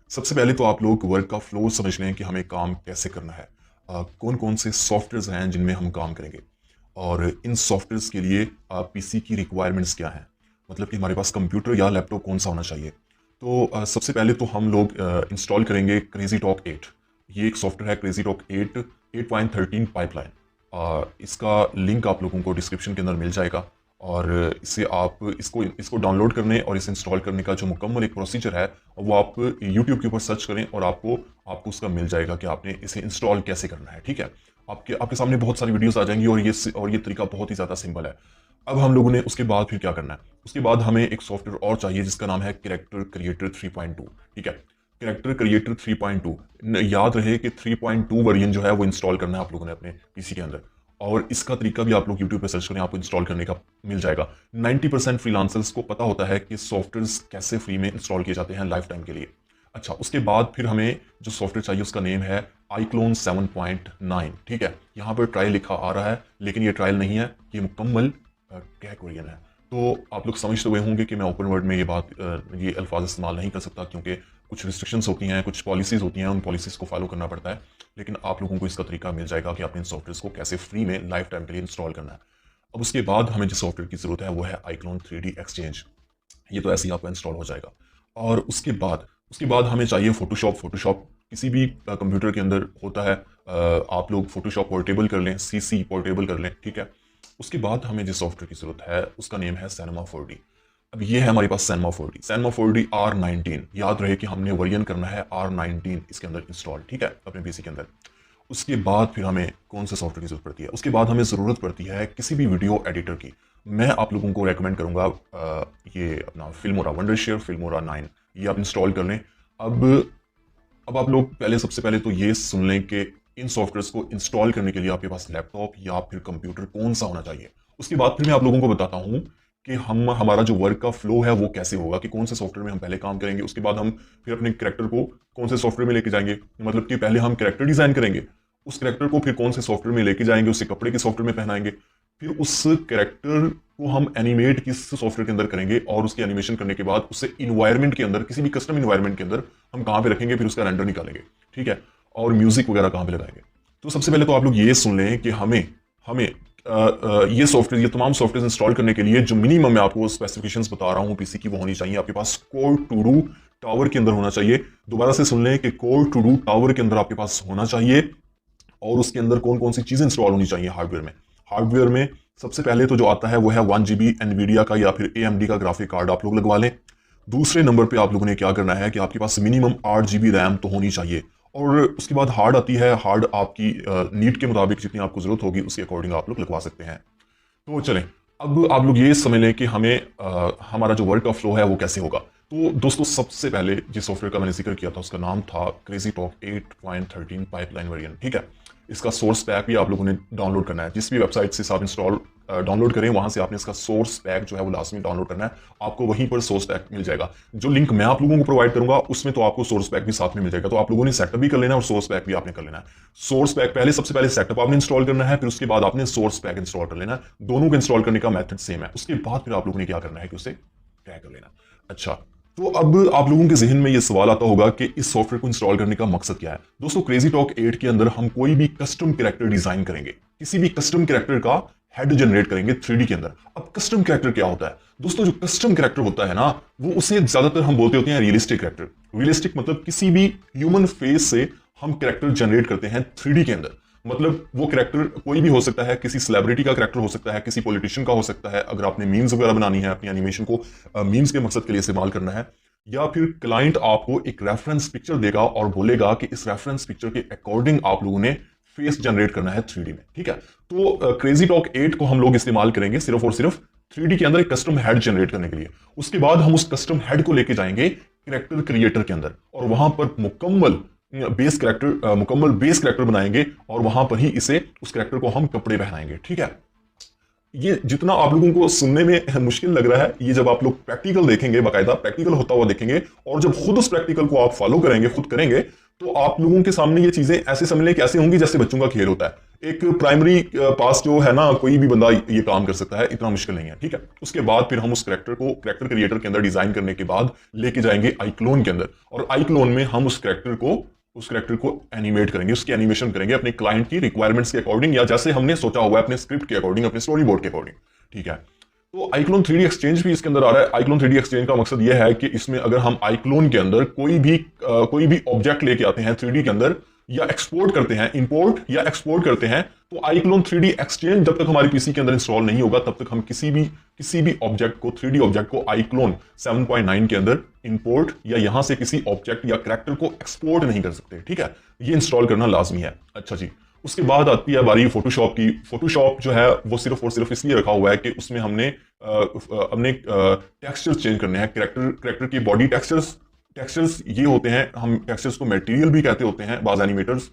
सबसे पहले तो आप लोग वर्क का फ्लो समझ लें कि हमें काम कैसे करना है। कौन कौन से सॉफ्टवेयर्स हैं जिनमें हम काम करेंगे और इन सॉफ्टवेयर्स के लिए पीसी की रिक्वायरमेंट्स क्या हैं। मतलब कि हमारे पास कंप्यूटर या लैपटॉप कौन सा होना चाहिए। तो सबसे पहले तो हम लोग इंस्टॉल करेंगे क्रेजी टॉक 8। ये एक सॉफ्टवेयर है क्रेजी टॉक 8 8.13 पाइपलाइन। इसका लिंक आप लोगों को डिस्क्रिप्शन के अंदर मिल जाएगा और इससे आप इसको इसको डाउनलोड करने और इसे इंस्टॉल करने का जो मुकम्मल एक प्रोसीजर है वो आप यूट्यूब के ऊपर सर्च करें और आपको आपको उसका मिल जाएगा कि आपने इसे इंस्टॉल कैसे करना है। ठीक है, आपके आपके सामने बहुत सारी वीडियोस आ जाएंगी और ये तरीका बहुत ही ज़्यादा सिंपल है। अब हम लोगों ने उसके बाद फिर क्या करना है, उसके बाद हमें एक सॉफ्टवेयर और चाहिए जिसका नाम है कैरेक्टर क्रिएटर 3.2। ठीक है, कैरेक्टर क्रिएटर 3.2, याद रहे कि 3.2 वर्जन जो है वो इंस्टॉल करना है आप लोगों ने अपने पीसी के अंदर। और इसका तरीका भी आप लोग यूट्यूब पे सर्च करें, आपको इंस्टॉल करने का मिल जाएगा। 90% फ्रीलांसर्स को पता होता है कि सॉफ्टवेयर्स कैसे फ्री में इंस्टॉल किए जाते हैं लाइफ टाइम के लिए। अच्छा, उसके बाद फिर हमें जो सॉफ्टवेयर चाहिए उसका नेम है iClone 7.9। ठीक है, यहाँ पर ट्रायल लिखा आ रहा है लेकिन ये ट्रायल नहीं है, ये मुकम्मल क्रैक वर्जन है। तो आप लोग समझ तो गए होंगे कि मैं ओपन वर्ड में ये अल्फाज इस्तेमाल नहीं कर सकता क्योंकि कुछ रिस्ट्रिक्शंस होती हैं, कुछ पॉलिसीज़ होती हैं, उन पॉलिसीज़ को फॉलो करना पड़ता है। लेकिन आप लोगों को इसका तरीका मिल जाएगा कि आपने इन सॉफ्टवेयर को कैसे फ्री में लाइफ टाइम के लिए इंस्टॉल करना है। अब उसके बाद हमें जिस सॉफ्टवेयर की ज़रूरत है वो है iClone 3D Exchange। ये तो ऐसे ही आपका इंस्टॉल हो जाएगा। और उसके बाद हमें चाहिए फोटोशॉप। फोटोशॉप किसी भी कंप्यूटर के अंदर होता है। आप लोग फोटोशॉप पोर्टेबल कर लें, सीसी पोर्टेबल कर लें। ठीक है, उसके बाद हमें जिस सॉफ्टवेयर की ज़रूरत है उसका नेम है Cinema 4D। अब ये है हमारे पास Cinema 4D। Cinema 4D R19, याद रहे कि हमने वर्जन करना है R19 इसके अंदर इंस्टॉल। ठीक है, अपने पीसी के अंदर। उसके बाद फिर हमें कौन से सॉफ्टवेयर की जरूरत पड़ती है, उसके बाद हमें ज़रूरत पड़ती है किसी भी वीडियो एडिटर की। मैं आप लोगों को रेकमेंड करूंगा ये अपना फिल्मोरा वंडरशेयर फिल्मोरा 9, ये आप इंस्टॉल कर लें। अब आप लोग सबसे पहले तो ये सुन लें कि इन सॉफ्टवेयर्स को इंस्टॉल करने के लिए आपके पास लैपटॉप या फिर कंप्यूटर कौन सा होना चाहिए। उसके बाद फिर मैं आप लोगों को बताता हूँ कि हमारा जो वर्क का फ्लो है वो कैसे होगा, कि कौन से सॉफ्टवेयर में हम पहले काम करेंगे। उसके बाद हम फिर अपने कैरेक्टर को कौन से सॉफ्टवेयर में लेके जाएंगे, मतलब कि पहले हम कैरेक्टर डिजाइन करेंगे, उस कैरेक्टर को फिर कौन से सॉफ्टवेयर में लेके जाएंगे, उसे कपड़े के सॉफ्टवेयर में पहनाएंगे, फिर उस कैरेक्टर को हम एनिमेट किस सॉफ्टवेयर के अंदर करेंगे और उसकी एनिमेशन करने के बाद उसे इन्वायरमेंट के अंदर, किसी भी कस्टम इन्वायरमेंट के अंदर हम कहाँ पे रखेंगे, फिर उसका रेंडर निकालेंगे। ठीक है, और म्यूजिक वगैरह कहाँ पे लगाएंगे। तो सबसे पहले तो आप लोग ये सुन लें कि हमें हमें ये तमाम सॉफ्टवेयर इंस्टॉल करने के लिए जो मिनिमम मैं आपको स्पेसिफिकेशंस बता रहा हूँ पीसी की, वो होनी चाहिए आपके पास कोर टू डू टावर के अंदर होना चाहिए। दोबारा से सुन लें कि कोर टू डू टावर के अंदर आपके पास होना चाहिए। और उसके अंदर कौन कौन सी चीजें इंस्टॉल होनी चाहिए हार्डवेयर में सबसे पहले तो जो आता है वो है 1 GB एनवीडिया का या फिर AMD का ग्राफिक कार्ड आप लोग लगवा लें। दूसरे नंबर पे आप लोगों ने क्या करना है कि आपके पास मिनिमम 8 GB रैम तो होनी चाहिए। और उसके बाद हार्ड आती है, हार्ड आपकी नीड के मुताबिक जितनी आपको जरूरत होगी उसके अकॉर्डिंग आप लोग लगवा सकते हैं। तो चलें, अब आप लोग ये समझ लें कि हमें हमारा जो वर्क का फ्लो है वो कैसे होगा। तो दोस्तों, सबसे पहले जिस सॉफ्टवेयर का मैंने जिक्र किया था उसका नाम था क्रेजी टॉक 8.13 पाइपलाइन वर्जन। ठीक है, इसका सोर्स पैक भी आप लोगों ने डाउनलोड करना है। जिस भी वेबसाइट से आप डाउनलोड करें वहां से आपने इसका सोर्स पैक जो है वो लास्ट में डाउनलोड करना है। आपको वहीं पर सोर्स पैक मिल जाएगा। जो लिंक मैं आप लोगों को प्रोवाइड करूंगा उसमें तो आपको सोर्स पैक भी साथ में मिल जाएगा। तो आप लोगों ने सेटअप भी कर लेना है और सोर्स पैक भी आपने कर लेना है। सोर्स पैक सबसे पहले सेटअप आपने इंस्टॉल करना है, फिर उसके बाद आपने सोर्स पैक इंस्टॉल कर लेना है। दोनों को इंस्टॉल करने का मेथड सेम है। उसके बाद फिर आप लोगों ने क्या करना है कि उसे क्रैक कर लेना। अच्छा, तो अब आप लोगों के जहन में यह सवाल आता होगा कि इस सॉफ्टवेयर को इंस्टॉल करने का मकसद क्या है। दोस्तों, क्रेजी टॉक 8 के अंदर हम कोई भी कस्टम कैरेक्टर डिजाइन करेंगे, किसी भी कस्टम कैरेक्टर का हेड जनरेट करेंगे 3D के अंदर। अब कस्टम कैरेक्टर क्या होता है दोस्तों? जो कस्टम कैरेक्टर होता है ना, वो उसे ज्यादातर हम बोलते होते हैं रियलिस्टिक कैरेक्टर। रियलिस्टिक मतलब किसी भी ह्यूमन फेस से हम कैरेक्टर जनरेट करते हैं 3D के अंदर। मतलब वो कैरेक्टर कोई भी हो सकता है, किसी सेलिब्रिटी का कैरेक्टर हो सकता है, किसी पॉलिटिशियन का हो सकता है, अगर आपने मीम्स वगैरह बनानी है, अपनी एनिमेशन को मीम्स के मकसद के लिए इस्तेमाल करना है, या फिर क्लाइंट आपको एक रेफरेंस पिक्चर देगा और बोलेगा कि इस रेफरेंस पिक्चर के अकॉर्डिंग आप लोगों ने फेस जनरेट करना है 3D में। ठीक है, तो क्रेजी टॉक 8 को हम लोग इस्तेमाल करेंगे सिर्फ और सिर्फ 3D के अंदर एक कस्टम हेड जनरेट करने के लिए। उसके बाद हम उस कस्टम हेड को लेके जाएंगे कैरेक्टर क्रिएटर के अंदर और वहां पर मुकम्मल बेस कैरेक्टर बनाएंगे और वहां पर ही उस कैरेक्टर को हम कपड़े पहनाएंगे। ठीक है, ये जितना आप लोगों को सुनने में मुश्किल लग रहा है, ये जब आप लोग प्रैक्टिकल देखेंगे, बाकायदा प्रैक्टिकल होता हुआ देखेंगे, और जब खुद उस प्रैक्टिकल को आप फॉलो करेंगे, खुद करेंगे, तो आप लोगों के सामने ये चीजें ऐसे समझ लें कि ऐसे होंगी जैसे बच्चों का खेल होता है। एक प्राइमरी पास जो है ना, कोई भी बंदा ये काम कर सकता है, इतना मुश्किल नहीं है, ठीक है। उसके बाद फिर हम उस करेक्टर क्रिएटर के अंदर डिजाइन करने के बाद लेके जाएंगे iClone के अंदर, और iClone में हम उस करेक्टर को एनिमेट करेंगे, उसकी एनिमेशन करेंगे अपने क्लाइंट की रिक्वायरमेंट्स के अकॉर्डिंग, या जैसे हमने सोचा हुआ है अपने स्क्रिप्ट के अकॉर्डिंग, अपने स्टोरी बोर्ड के अकॉर्डिंग, ठीक है। तो iClone 3D एक्सचेंज भी इसके अंदर आ रहा है। iClone 3D एक्सचेंज का मकसद यह है कि इसमें अगर हम iClone के अंदर कोई भी ऑब्जेक्ट लेके आते हैं 3D के अंदर, या एक्सपोर्ट करते हैं, इंपोर्ट या एक्सपोर्ट करते हैं, तो iClone 3D एक्सचेंज जब तक हमारी पीसी के अंदर इंस्टॉल नहीं होगा तब तक हम किसी भी ऑब्जेक्ट को, 3D ऑब्जेक्ट को iClone 7.9 के अंदर इंपोर्ट या यहां से किसी ऑब्जेक्ट या करैक्टर को एक्सपोर्ट नहीं कर सकते, ठीक है। ये इंस्टॉल करना लाजमी है। अच्छा जी, उसके बाद आती है बारी फोटोशॉप की। फोटोशॉप जो है वो सिर्फ और सिर्फ इसलिए रखा हुआ है कि उसमें हमने अपने टेक्सचर्स चेंज करने हैं, करैक्टर की बॉडी टेक्सचर्स ये होते हैं, हम टेक्सचर्स को मटेरियल भी कहते होते हैं बाज एनिमेटर्स।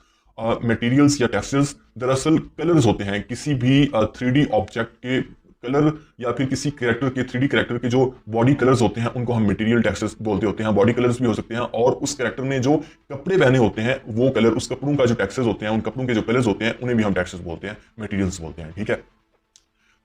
मटेरियल्स या टेक्सचर्स दरअसल कलर्स होते हैं, किसी भी 3D ऑब्जेक्ट के कलर, या फिर किसी कैरेक्टर के 3D कैरेक्टर के जो बॉडी कलर्स होते हैं उनको हम मटेरियल टेक्सचर्स बोलते होते हैं। बॉडी कलर्स भी हो सकते हैं, और उस कैरेक्टर ने जो कपड़े पहने होते हैं वो कलर, उस कपड़ों का जो टेक्सचर्स होते हैं, उन कपड़ों के जो कलर्स होते हैं उन्हें भी हम टेक्सचर्स बोलते हैं, मटेरियल्स बोलते हैं, ठीक है।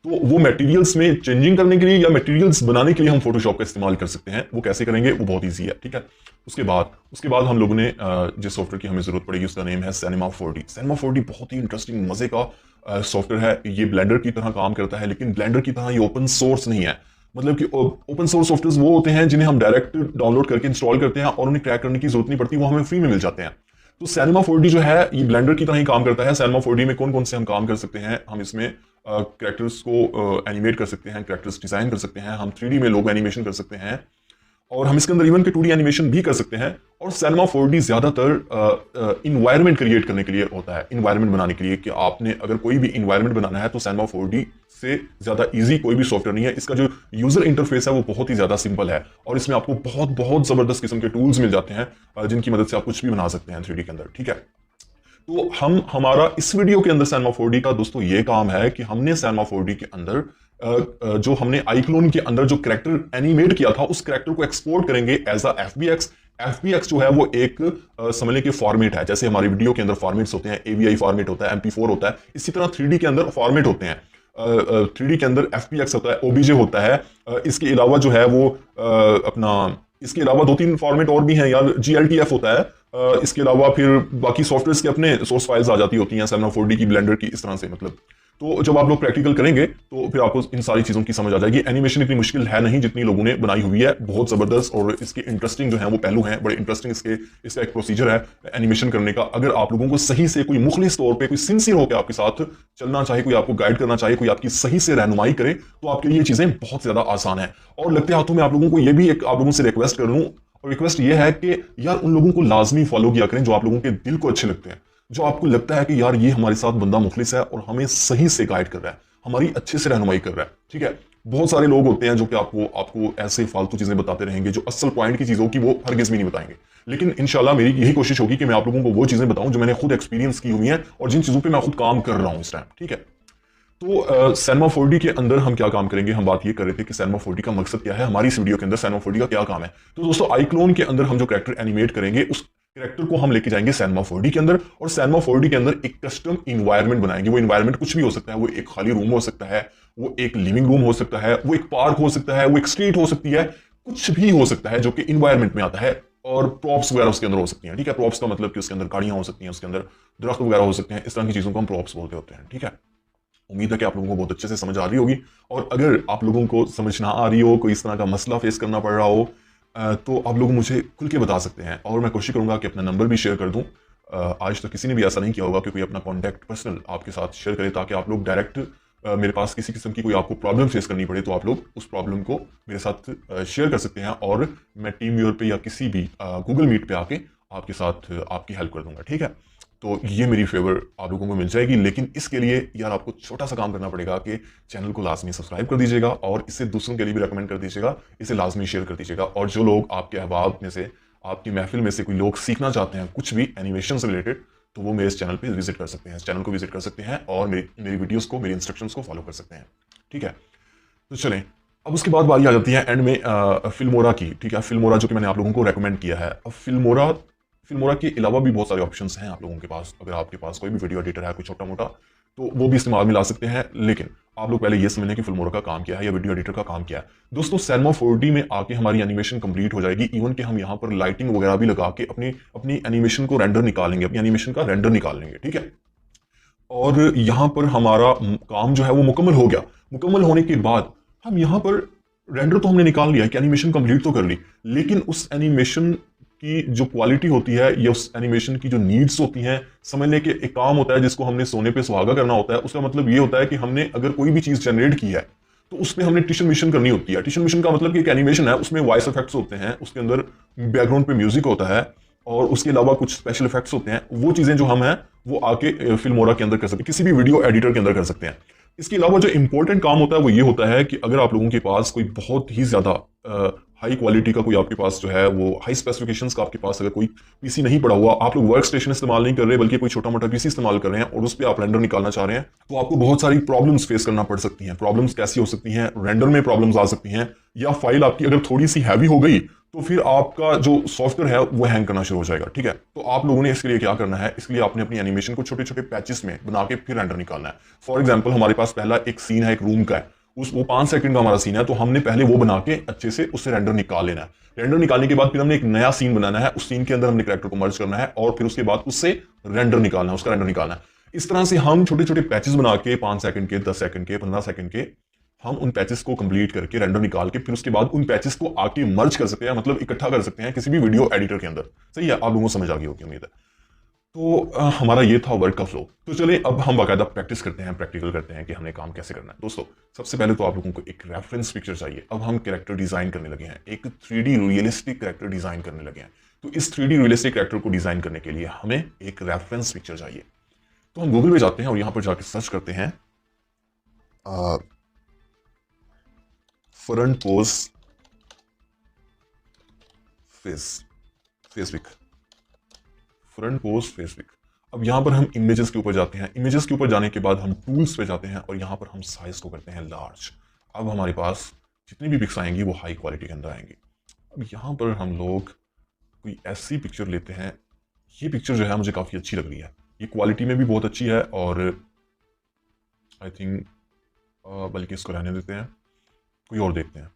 तो वो मटेरियल्स में चेंजिंग करने के लिए या मटेरियल्स बनाने के लिए हम फोटोशॉप का इस्तेमाल कर सकते हैं। वो कैसे करेंगे, वो बहुत ईजी है, ठीक है। उसके बाद हम लोगों ने जिस सॉफ्टवेयर की हमें जरूरत पड़ेगी उसका नेम है Cinema 4D। Cinema 4D बहुत ही इंटरेस्टिंग मजे का सॉफ्टवेयर है। ये ब्लेंडर की तरह काम करता है, लेकिन ब्लेंडर की तरह ये ओपन सोर्स नहीं है। मतलब कि ओपन सोर्स सॉफ्टवेयर वो होते हैं जिन्हें हम डायरेक्ट डाउनलोड करके इंस्टॉल करते हैं और उन्हें क्रैक करने की जरूरत नहीं पड़ती, वो हमें फ्री में मिल जाते हैं। तो Cinema 4D जो है ये ब्लेंडर की तरह ही काम करता है। Cinema 4D में कौन कौन से हम काम कर सकते हैं, हम इसमें कैरेक्टर्स को एनिमेट कर सकते हैं, कैरेक्टर्स डिजाइन कर सकते हैं, हम 3D में लोगो एनिमेशन कर सकते हैं, और हम इसके अंदर इवन के 2D एनिमेशन भी कर सकते हैं। और Cinema 4D ज्यादातर इन्वायरमेंट क्रिएट करने के लिए होता है, इन्वायरमेंट बनाने के लिए, कि आपने अगर कोई भी इन्वायरमेंट बनाना है तो Cinema 4D से ज्यादा इजी कोई भी सॉफ्टवेयर नहीं है। इसका जो यूजर इंटरफेस है वो बहुत ही ज्यादा सिंपल है, और इसमें आपको बहुत बहुत जबरदस्त किस्म के टूल्स मिल जाते हैं जिनकी मदद से आप कुछ भी बना सकते हैं 3D के अंदर, ठीक है। तो हमारा इस वीडियो के अंदर Cinema 4D का दोस्तों ये काम है कि हमने Cinema 4D के अंदर जो हमने iClone के अंदर जो कैरेक्टर एनिमेट किया था उस कैरेक्टर को एक्सपोर्ट करेंगे एज अ FBX। FBX जो है वो एक समझ के फॉर्मेट है, जैसे हमारी वीडियो के अंदर फॉर्मेट्स होते हैं, AVI फॉर्मेट होता है, MP4 होता है, इसी तरह 3D के अंदर फॉर्मेट होते हैं। 3D के अंदर FBX होता है, OBJ होता है। इसके अलावा जो है वो इसके अलावा 2-3 फॉर्मेट और भी हैं यार, GLTF होता है। इसके अलावा फिर बाकी सॉफ्टवेयर्स के अपने सोर्स फाइल्स आ जाती होती हैं Cinema 4D की, ब्लेंडर की, इस तरह से। मतलब तो जब आप लोग प्रैक्टिकल करेंगे तो फिर आपको इन सारी चीज़ों की समझ आ जाएगी। एनिमेशन इतनी मुश्किल है नहीं जितनी लोगों ने बनाई हुई है, बहुत ज़बरदस्त, और इसके इंटरेस्टिंग जो है वो पहलू हैं, बड़े इंटरेस्टिंग इसका एक प्रोसीजर है एनिमेशन करने का। अगर आप लोगों को सही से कोई मुखलिस तौर पर, कोई सिंसियर होकर आपके साथ चलना चाहे, कोई आपको गाइड करना चाहे, कोई आपकी सही से रहनुमाई करे, तो आपके लिए ये चीज़ें बहुत ज़्यादा आसान है। और लगते हाथों में आप लोगों को ये भी एक आप लोगों से रिक्वेस्ट कर लूँ, और रिक्वेस्ट ये है कि यार उन लोगों को लाजमी फॉलो किया करें जो आप लोगों के दिल को अच्छे लगते हैं, जो आपको लगता है कि यार ये हमारे साथ बंदा मुखलिस है और हमें सही से गाइड कर रहा है, हमारी अच्छे से रहनुमाई कर रहा है, ठीक है। बहुत सारे लोग होते हैं जो कि आपको ऐसे फालतू चीजें बताते रहेंगे, जो असल पॉइंट की चीजों की वो हरगिज भी नहीं बताएंगे। लेकिन इंशाल्लाह मेरी यही कोशिश होगी कि मैं आप लोगों को वो चीजें बताऊं जो मैंने खुद एक्सपीरियंस की हुई हैं और जिन चीजों पर मैं खुद काम कर रहा हूं इस टाइम, ठीक है। तो Cinema 4D के अंदर हम क्या काम करेंगे, हम बात ये कर रहे थे कि Cinema 4D का मकसद क्या है, हमारी इस वीडियो के अंदर Cinema 4D का क्या काम है। तो दोस्तों iClone के अंदर हम जो कैरेक्टर एनिमेट करेंगे उस कैरेक्टर को हम लेके जाएंगे Cinema 4D के अंदर, और Cinema 4D के अंदर एक कस्टम इन्वायरमेंट बनाएंगे। वो इन्वायरमेंट कुछ भी हो सकता है, वो एक खाली रूम हो सकता है, वो एक लिविंग रूम हो सकता है, वो एक पार्क हो सकता है, वो एक स्ट्रीट हो सकती है, कुछ भी हो सकता है जो कि इन्वायरमेंट में आता है। और प्रॉप्स वगैरह उसके अंदर हो सकती हैं, ठीक है। प्रॉप्स का मतलब कि उसके अंदर गाड़ियां हो सकती हैं, उसके अंदर दरख्त वगैरह हो सकते हैं, इस तरह की चीजों को हम प्रॉप्स बोलते होते हैं, ठीक है। उम्मीद है कि आप लोगों को बहुत अच्छे से समझ आ रही होगी, और अगर आप लोगों को समझ ना आ रही हो, कोई इस तरह का मसला फेस करना पड़ रहा हो, तो आप लोग मुझे खुल के बता सकते हैं, और मैं कोशिश करूंगा कि अपना नंबर भी शेयर कर दूं। आज तक किसी ने भी ऐसा नहीं किया होगा कि कोई अपना कॉन्टैक्ट पर्सनल आपके साथ शेयर करे, ताकि आप लोग डायरेक्ट मेरे पास किसी किस्म की कोई आपको प्रॉब्लम फेस करनी पड़े तो आप लोग उस प्रॉब्लम को मेरे साथ शेयर कर सकते हैं, और मैं टीम व्यूअर पे या किसी भी गूगल मीट पे आके आपके साथ आपकी हेल्प कर दूंगा, ठीक है। तो ये मेरी फेवर आप लोगों को मिल जाएगी, लेकिन इसके लिए यार आपको छोटा सा काम करना पड़ेगा कि चैनल को लाजमी सब्सक्राइब कर दीजिएगा, और इसे दूसरों के लिए भी रेकमेंड कर दीजिएगा, इसे लाजमी शेयर कर दीजिएगा। और जो लोग आपके अहबाब में से, आपकी महफिल में से कोई लोग सीखना चाहते हैं कुछ भी एनिमेशन से रिलेटेड, तो वो मेरे इस चैनल पे विजिट कर सकते हैं, इस चैनल को विजिट कर सकते हैं, और मेरी वीडियोस को, मेरी इंस्ट्रक्शंस को फॉलो कर सकते हैं, ठीक है। तो चलें, अब उसके बाद बारी आ जाती है एंड में फिल्मोरा की, ठीक है। फिल्मोरा जो कि मैंने आप लोगों को रेकमेंड किया है। अब फिल्मोरा के अलावा भी बहुत सारे ऑप्शंस हैं आप लोगों के पास। अगर आपके पास कोई भी वीडियो एडिटर है कोई छोटा मोटा, तो वो भी इस्तेमाल में ला सकते हैं। लेकिन आप लोग पहले ये समझ लें कि फिल्मोरा का काम क्या है या वीडियो एडिटर का काम क्या है। दोस्तों सिनेमा 4D में आके हमारी एनिमेशन कंप्लीट हो जाएगी, इवन कि हम यहाँ पर लाइटिंग वगैरह भी लगा के अपनी अपनी एनिमेशन को रेंडर निकालेंगे, अपनी एनिमेशन का रेंडर निकालेंगे, ठीक है। और यहाँ पर हमारा काम जो है वो मुकम्मल हो गया। मुकम्मल होने के बाद हम यहाँ पर रेंडर तो हमने निकाल लिया कि एनिमेशन कंप्लीट तो कर ली, लेकिन उस एनिमेशन की जो क्वालिटी होती है या उस एनिमेशन की जो नीड्स होती हैं, समझ लें कि एक काम होता है जिसको हमने सोने पे सुहागा करना होता है। उसका मतलब ये होता है कि हमने अगर कोई भी चीज जनरेट की है तो उसमें हमने टिशन मिशन करनी होती है। टिशन मिशन का मतलब कि एक एनिमेशन है, उसमें वॉइस इफेक्ट्स होते हैं, उसके अंदर बैकग्राउंड पे म्यूजिक होता है और उसके अलावा कुछ स्पेशल इफेक्ट्स होते हैं। वो चीजें जो हम हैं वो आके फिल्मोरा के अंदर कर सकते हैं, किसी भी वीडियो एडिटर के अंदर कर सकते हैं। इसके अलावा जो इंपॉर्टेंट काम होता है वो ये होता है कि अगर आप लोगों के पास कोई बहुत ही ज्यादा हाई क्वालिटी का कोई आपके पास जो है वो हाई स्पेसिफिकेशंस का आपके पास अगर कोई पीसी नहीं पड़ा हुआ, आप लोग वर्क स्टेशन इस्तेमाल नहीं कर रहे बल्कि कोई छोटा मोटा पीसी इस्तेमाल कर रहे हैं और उस पर आप रेंडर निकालना चाह रहे हैं, तो आपको बहुत सारी प्रॉब्लम्स फेस करना पड़ सकती हैं। प्रॉब्लम्स कैसी हो सकती हैं? रेंडर में प्रॉब्लम्स आ सकती हैं, या फाइल आपकी अगर थोड़ी सी हैवी हो गई तो फिर आपका जो सॉफ्टवेयर है वो हैंग करना शुरू हो जाएगा, ठीक है। तो आप लोगों ने इसके लिए क्या करना है, इसके लिए आपने अपनी एनिमेशन को छोटे छोटे पैचेस में बना के फिर रेंडर निकालना है। फॉर एग्जांपल हमारे पास पहला एक सीन है, एक रूम का है, वो 5 सेकंड का हमारा सीन है, तो हमने पहले वो बना के अच्छे से उससे रेंडर निकाल लेना है। रेंडर निकालने के बाद फिर हमने एक नया सीन बनाना है, उस सीन के अंदर हमने कैरेक्टर को मर्ज करना है और फिर उसके बाद उससे रेंडर निकालना है, उसका रेंडर निकालना है। इस तरह से हम छोटे छोटे पैचेस बना के 5 सेकंड के, 10 सेकंड के, 15 सेकंड के, हम उन पैचेस को कंप्लीट करके रेंडर निकाल के फिर उसके बाद उन पैचेस को आके मर्ज कर सकते हैं, मतलब इकट्ठा कर सकते हैं किसी भी वीडियो एडिटर के अंदर। सही है, आप लोगों को समझ आ गई होगी उम्मीद है। तो हमारा ये था वर्क का फ्लो। तो चलिए अब हम बाकायदा प्रैक्टिस करते हैं, प्रैक्टिकल करते हैं कि हमने काम कैसे करना है। दोस्तों सबसे पहले तो आप लोगों को एक रेफरेंस पिक्चर चाहिए। अब हम कैरेक्टर डिजाइन करने लगे हैं, एक 3D रियलिस्टिक कैरेक्टर डिजाइन करने लगे हैं। तो इस 3D रियलिस्टिक कैरेक्टर को डिजाइन करने के लिए हमें एक रेफरेंस पिक्चर चाहिए। तो हम गूगल पे जाते हैं और यहां पर जाकर सर्च करते हैं front pose Facebook, front pose Facebook. अब यहां पर हम इमेजेस के ऊपर जाते हैं। इमेजेस के ऊपर जाने के बाद हम टूल्स पे जाते हैं और यहां पर हम साइज को करते हैं लार्ज। अब हमारे पास जितनी भी पिक्स आएंगी वो हाई क्वालिटी के अंदर आएंगी। अब यहां पर हम लोग कोई ऐसी पिक्चर लेते हैं, ये पिक्चर जो है मुझे काफ़ी अच्छी लग रही है, ये क्वालिटी में भी बहुत अच्छी है और आई थिंक बल्कि इसको रहने देते हैं, कोई और देखते हैं।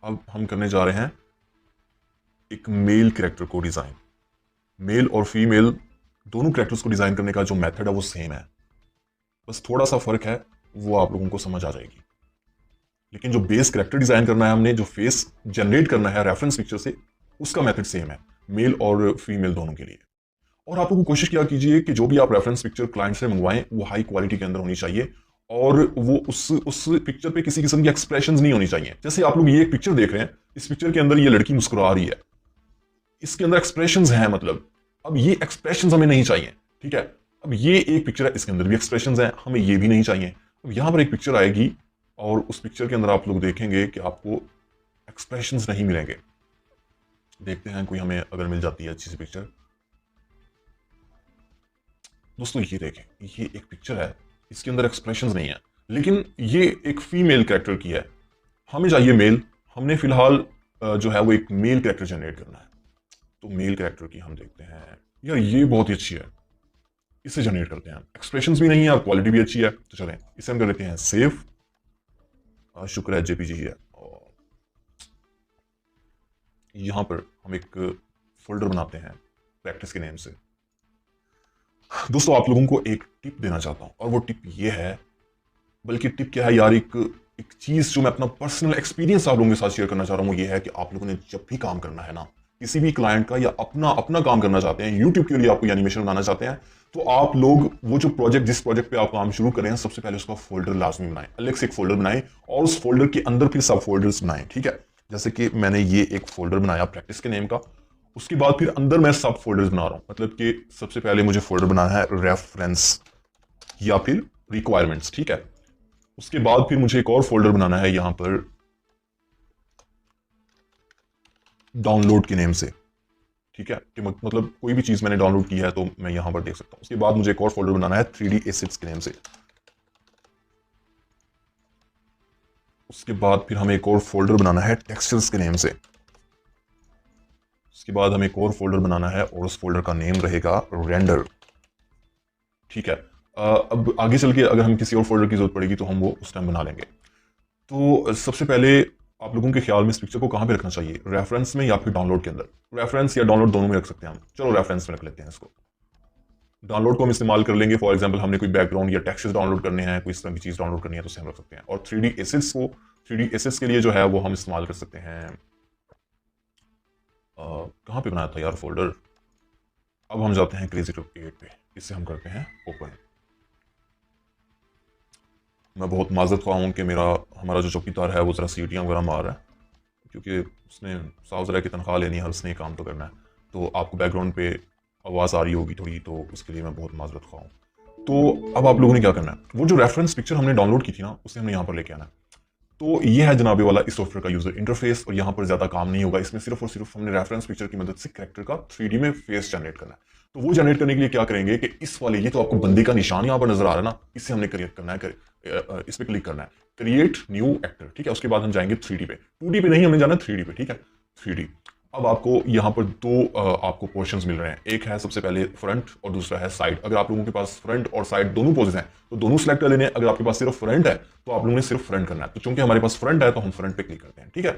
अब हम करने जा रहे हैं एक मेल कैरेक्टर को डिज़ाइन। मेल और फीमेल दोनों कैरेक्टर्स को डिज़ाइन करने का जो मेथड है वो सेम है, बस थोड़ा सा फ़र्क है, वो आप लोगों को समझ आ जाएगी। लेकिन जो बेस कैरेक्टर डिज़ाइन करना है हमने, जो फेस जनरेट करना है रेफरेंस पिक्चर से, उसका मेथड सेम है मेल और फीमेल दोनों के लिए। और आप लोग कोशिश किया कीजिए कि जो भी आप रेफरेंस पिक्चर क्लाइंट से मंगवाएं वो हाई क्वालिटी के अंदर होनी चाहिए और वो उस पिक्चर पे किसी किस्म की एक्सप्रेशंस नहीं होनी चाहिए। जैसे आप लोग ये एक पिक्चर देख रहे हैं, इस पिक्चर के अंदर ये लड़की मुस्कुरा रही है, इसके अंदर एक्सप्रेशंस हैं, मतलब अब ये एक्सप्रेशंस हमें नहीं चाहिए, ठीक है। अब ये एक पिक्चर है, इसके अंदर भी एक्सप्रेशंस हैं, हमें ये भी नहीं चाहिए। अब यहां पर एक पिक्चर आएगी और उस पिक्चर के अंदर आप लोग देखेंगे कि आपको एक्सप्रेशंस नहीं मिलेंगे। देखते हैं कोई हमें अगर मिल जाती है अच्छी सी पिक्चर। दोस्तों ये देखें, ये एक पिक्चर है, इसके अंदर एक्सप्रेशंस नहीं है, लेकिन ये एक फीमेल कैरेक्टर की है, हमें चाहिए मेल। हमने फिलहाल जो है वो एक मेल कैरेक्टर जनरेट करना है। तो मेल कैरेक्टर की हम देखते हैं, यार ये बहुत ही अच्छी है, इसे जनरेट करते हैं। एक्सप्रेशंस भी नहीं है और क्वालिटी भी अच्छी है, तो चलें इसे हम कर लेते हैं सेव। शुक्र है जेपीजी है। और यहां पर हम एक फोल्डर बनाते हैं प्रैक्टिस के नेम से। दोस्तों आप लोगों को एक टिप देना चाहता हूं और वो टिप ये है, बल्कि टिप क्या है यार, एक चीज जो मैं अपना पर्सनल एक्सपीरियंस आप लोगों के साथ शेयर करना चाह रहा हूं, वो ये है कि आप लोगों ने जब भी काम करना है ना, किसी भी क्लाइंट का या अपना काम करना चाहते हैं, यूट्यूब के लिए आपको एनिमेशन बनाना चाहते हैं, तो आप लोग वो जो प्रोजेक्ट, जिस प्रोजेक्ट पे आप काम शुरू करें, सबसे पहले उसका फोल्डर लाजमी बनाएं, अलग से एक फोल्डर बनाएं और उस फोल्डर के अंदर फिर सब फोल्डर्स बनाएं, ठीक है। जैसे कि मैंने ये एक फोल्डर बनाया प्रैक्टिस के नेम का, उसके बाद फिर अंदर मैं सब फोल्डर्स बना रहा हूं। मतलब कि सबसे पहले मुझे फोल्डर बनाना है रेफरेंस या फिर रिक्वायरमेंट्स, ठीक है। उसके बाद फिर मुझे एक और फोल्डर बनाना है यहां पर डाउनलोड के नेम से, ठीक है, कि मतलब कोई भी चीज मैंने डाउनलोड की है तो मैं यहां पर देख सकता हूं। उसके बाद मुझे एक और फोल्डर बनाना है 3D एसेट्स के नेम से। उसके बाद फिर हमें एक और फोल्डर बनाना है टेक्सचर्स के नेम से। उसके बाद हमें एक और फोल्डर बनाना है और उस फोल्डर का नेम रहेगा रेंडर। ठीक है, अब आगे चल के अगर हम किसी और फोल्डर की जरूरत पड़ेगी तो हम वो उस टाइम बना लेंगे। तो सबसे पहले आप लोगों के ख्याल में इस पिक्चर को कहाँ पे रखना चाहिए, रेफरेंस में या फिर डाउनलोड के अंदर? रेफरेंस या डाउनलोड दोनों में रख सकते हैं हम। चलो रेफरेंस में रख लेते हैं इसको। डाउनलोड को हम इस्तेमाल कर लेंगे, फॉर एग्जांपल हमने कोई बैकग्राउंड या टेक्सचर्स डाउनलोड करने हैं, कोई इस तरह की चीज़ डाउनलोड करनी है तो उसे हम रख सकते हैं। और 3D एसेट्स को, 3D एसेट्स के लिए जो है वो हम इस्तेमाल कर सकते हैं, कहाँ पे बनाया था यार फोल्डर। अब हम जाते हैं Crazy8 पे, इससे हम करते हैं ओपन। मैं बहुत माजरत ख्वाह हूँ कि हमारा जो चौकीदार है वो ज़रा सीटियाँ वगैरह मार रहा है, क्योंकि उसने साफ ज़रा की तनख्वाह लेनी है और उसने काम तो करना है। तो आपको बैकग्राउंड पे आवाज़ आ रही होगी थोड़ी, तो उसके लिए मैं बहुत माजरत ख्वाह हूँ। तो अब आप लोगों ने क्या करना है, वो जो रेफरेंस पिक्चर हमने डाउनलोड की थी ना, उसे हमने यहाँ पर लेके आना है। तो ये है जनाबे वाला इस सॉफ्टवेयर का यूजर इंटरफेस, और यहाँ पर ज्यादा काम नहीं होगा। इसमें सिर्फ और सिर्फ हमने रेफरेंस पिक्चर की मदद से कैरेक्टर का 3D में फेस जनरेट करना है। तो वो जनरेट करने के लिए क्या करेंगे कि इस वाले, ये तो आपको बंदे का निशान यहाँ पर नजर आ रहा है ना, इससे हमने क्रिएट करना है, इस पर क्लिक करना है, क्रिएट न्यू एक्टर। ठीक है, उसके बाद हम जाएंगे 3D पे। 2D पे नहीं, हमें जाना 3D पे। ठीक है, 3D। अब आपको यहाँ पर दो आपको पोर्शंस मिल रहे हैं, एक है सबसे पहले फ्रंट और दूसरा है साइड। अगर आप लोगों के पास फ्रंट और साइड दोनों पोजेस हैं तो दोनों सिलेक्ट कर लेने हैं। अगर आपके पास सिर्फ फ्रंट है तो आप लोगों ने सिर्फ फ्रंट करना है। तो चूंकि हमारे पास फ्रंट है तो हम फ्रंट पे क्लिक करते हैं। ठीक है,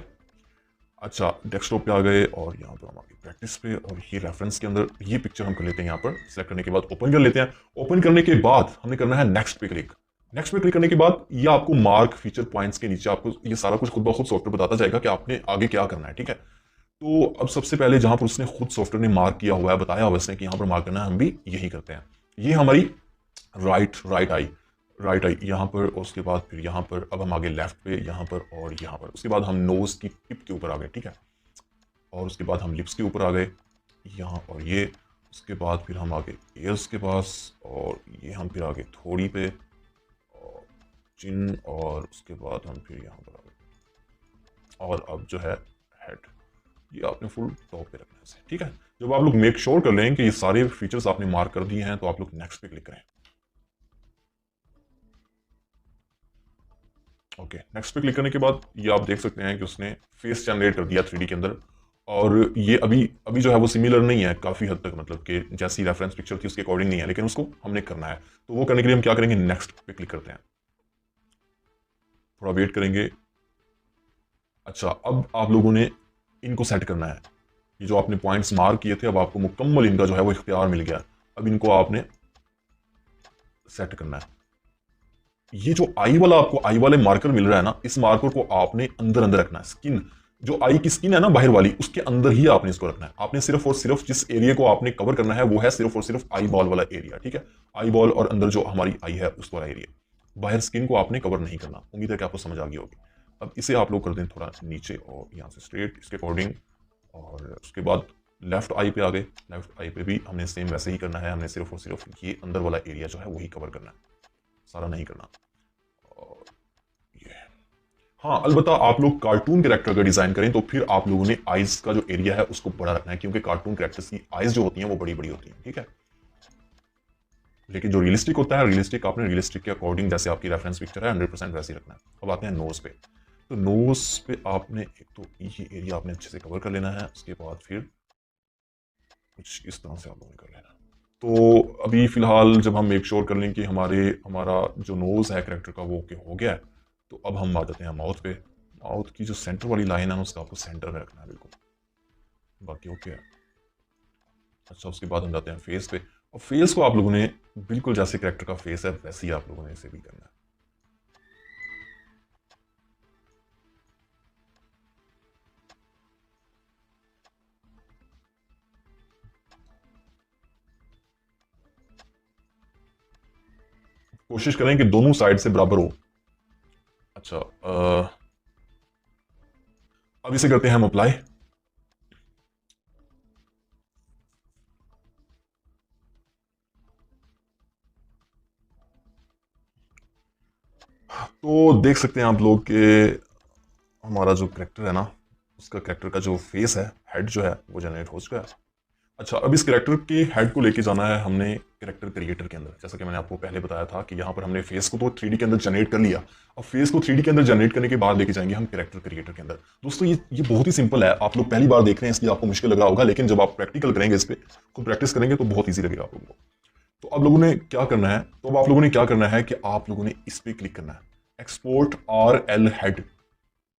अच्छा, डेस्कटॉप पे आ गए और यहाँ पर हम आगे प्रैक्टिस पे, और ये रेफरेंस के अंदर ये पिक्चर हम कर लेते हैं। यहाँ पर सिलेक्ट करने के बाद ओपन कर लेते हैं। ओपन करने के बाद हमने करना है नेक्स्ट पे क्लिक। नेक्स्ट पे क्लिक करने के बाद ये आपको मार्क फीचर पॉइंट्स के नीचे आपको ये सारा कुछ खुद ब खुद सॉफ्टवेयर बताता जाएगा कि आपने आगे क्या करना है। ठीक है, तो अब सबसे पहले जहां पर उसने खुद सॉफ्टवेयर ने मार्क किया हुआ है, बताया हुआ है कि यहां पर मार्क करना है, हम भी यही करते हैं। ये हमारी राइट आई यहाँ पर, और उसके बाद फिर यहाँ पर। अब हम आगे लेफ्ट पे, यहाँ पर और यहाँ पर। उसके बाद हम नोज की टिप के ऊपर आ गए। ठीक है, और उसके बाद हम लिप्स के ऊपर आ गए यहाँ, और ये उसके बाद फिर हम आगे ईयर्स के पास, और ये हम फिर आगे थोड़ी पे और चिन, और उसके बाद हम फिर यहाँ पर आ गए। और अब जो है हेड, ये आपने फुल टॉप पे रखना है। ठीक है, जब आप लोग मेक श्योर कर लें कि ये सारे फीचर्स आपने मार्क कर दिए हैं तो आप लोग नेक्स्ट पे क्लिक करें। ओके, नेक्स्ट पे क्लिक करने के बाद ये आप देख सकते हैं कि उसने फेस जनरेट कर दिया 3D के अंदर। और ये अभी अभी जो है वो सिमिलर नहीं है काफ़ी हद तक, मतलब कि जैसी रेफरेंस पिक्चर थी उसके अकॉर्डिंग नहीं है, लेकिन उसको हमने करना है। तो वो करने के लिए हम क्या करेंगे, नेक्स्ट पे क्लिक करते हैं, थोड़ा वेट करेंगे। अच्छा, अब आप लोगों ने इनको सेट करना है। ये जो आपने पॉइंट्स मार्क किए थे, अब आपको मुकम्मल इनका जो है वो इख्तियार मिल गया। अब इनको आपने सेट करना है। ये जो आई वाला आपको आई वाले मार्कर मिल रहा है ना, इस मार्कर को आपने अंदर अंदर रखना है। स्किन, जो आई की स्किन है ना बाहर वाली, उसके अंदर ही आपने इसको रखना है। आपने सिर्फ और सिर्फ जिस एरिया को आपने कवर करना है वो है सिर्फ और सिर्फ आई बॉल वाला एरिया। ठीक है, आई बॉल और अंदर जो हमारी आई है उस वाला एरिया, बाहर स्किन को आपने कवर नहीं करना। उम्मीद है कि आपको समझ आ गई होगी। अब इसे आप लोग कर दें थोड़ा नीचे और यहाँ से स्ट्रेट इसके अकॉर्डिंग, और उसके बाद लेफ्ट आई पे आ गए। लेफ्ट आई पे भी हमने सेम वैसे ही करना है। हमने सिर्फ और सिर्फ ये अंदर वाला एरिया जो है वही कवर करना है, सारा नहीं करना। और ये, हाँ, अलबत्ता आप लोग कार्टून कैरेक्टर अगर डिजाइन करें तो फिर आप लोगों ने आइज का जो एरिया है उसको बड़ा रखना है, क्योंकि कार्टून कैरेक्टर्स की आइज जो होती हैं वो बड़ी बड़ी होती हैं। ठीक है, लेकिन जो रियलिस्टिक होता है, रियलिस्टिक आपने रियलिस्टिक के अकॉर्डिंग जैसे आपकी रेफरेंस पिक्चर है 100% वैसे ही रखना है। अब आते हैं नोज पे। तो नोज पे आपने एक तो ये एरिया आपने अच्छे से कवर कर लेना है। उसके बाद फिर कुछ इस तरह से आप लोगों ने कर लेना। तो अभी फिलहाल जब हम मेक श्योर कर लें कि हमारा जो नोज है कैरेक्टर का वो ओके हो गया है, तो अब हम आ जाते हैं माउथ पे। माउथ की जो सेंटर वाली लाइन है उसका आपको सेंटर में रखना है बिल्कुल, बाकी ओके है। अच्छा, उसके बाद हम जाते हैं फेस पे। और फेस को आप लोगों ने बिल्कुल जैसे कैरेक्टर का फेस है वैसे ही आप लोगों ने इसे भी करना है। कोशिश करें कि दोनों साइड से बराबर हो। अच्छा, अब इसे करते हैं हम अप्लाई। तो देख सकते हैं आप लोग कि हमारा जो करेक्टर है ना, उसका करेक्टर का जो फेस है, हेड जो है वो जनरेट हो चुका है। अच्छा, अब इस कैरेक्टर के हेड को लेके जाना है हमने कैरेक्टर क्रिएटर के अंदर। जैसा कि मैंने आपको पहले बताया था कि यहाँ पर हमने फेस को तो 3D के अंदर जनरेट कर लिया। अब फेस को 3D के अंदर जनरेट करने के बाद लेके जाएंगे हम कैरेक्टर क्रिएटर के अंदर। दोस्तों ये बहुत ही सिंपल है। आप लोग पहली बार देख रहे हैं इसलिए आपको मुश्किल लग रहा होगा, लेकिन जब आप प्रैक्टिकल करेंगे, इस पर खुद प्रैक्टिस करेंगे तो बहुत ईजी लगेगा आप लोगों को। तो अब लोगों ने क्या करना है, कि आप लोगों ने इस पर क्लिक करना है, एक्सपोर्ट RL हेड।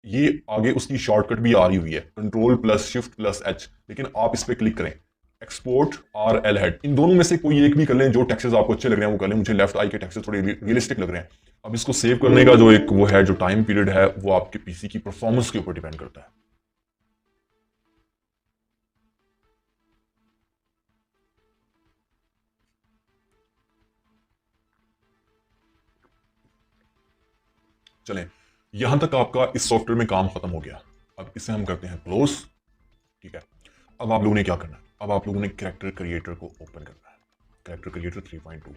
ये आगे उसकी शॉर्टकट भी आ रही हुई है, Ctrl+Shift+H, लेकिन आप इस पर क्लिक करें, एक्सपोर्ट RL हेड। इन दोनों में से कोई एक भी कर लें, जो टेक्सचर्स आपको अच्छे लग रहे हैं वो कर लें। मुझे लेफ्ट आई के टेक्सचर थोड़े रियलिस्टिक लग रहे हैं। अब इसको सेव करने का जो एक वो है, जो टाइम पीरियड है, वो आपके पीसी की परफॉर्मेंस के ऊपर डिपेंड करता है। चलें, यहां तक आपका इस सॉफ्टवेयर में काम खत्म हो गया। अब इसे हम करते हैं क्लोज। ठीक है, अब आप लोगों ने क्या करना है, अब आप लोगों ने कैरेक्टर क्रिएटर को ओपन करना है। Character creator 3.2।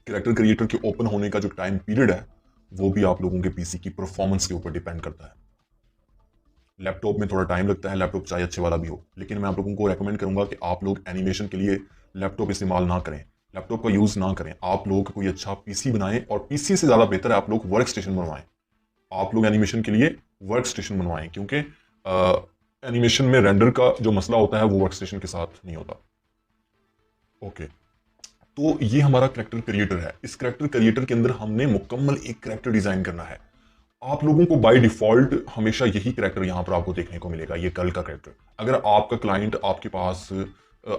कैरेक्टर क्रिएटर के ओपन होने का जो टाइम पीरियड है वो भी आप लोगों के पीसी की परफॉर्मेंस के ऊपर डिपेंड करता है। लैपटॉप में थोड़ा टाइम लगता है, लैपटॉप चाहे अच्छे वाला भी हो, लेकिन मैं आप लोगों को रेकमेंड करूंगा कि आप लोग एनिमेशन के लिए लैपटॉप इस्तेमाल ना करें, लैपटॉप का यूज ना करें। आप लोग कोई अच्छा पीसी बनाएं, और पीसी से ज्यादा बेहतर है आप लोग वर्क स्टेशन बनवाएं। आप लोग एनिमेशन के लिए वर्क स्टेशन बनवाएं, क्योंकि एनिमेशन में रेंडर का जो मसला होता है वो वर्क स्टेशन के साथ नहीं होता। ओके, तो ये हमारा कैरेक्टर क्रिएटर है। इस कैरेक्टर क्रिएटर के अंदर हमने मुकम्मल एक कैरेक्टर डिजाइन करना है। आप लोगों को बाय डिफॉल्ट हमेशा यही कैरेक्टर यहां पर आपको देखने को मिलेगा, ये गर्ल का कैरेक्टर। अगर आपका क्लाइंट आपके पास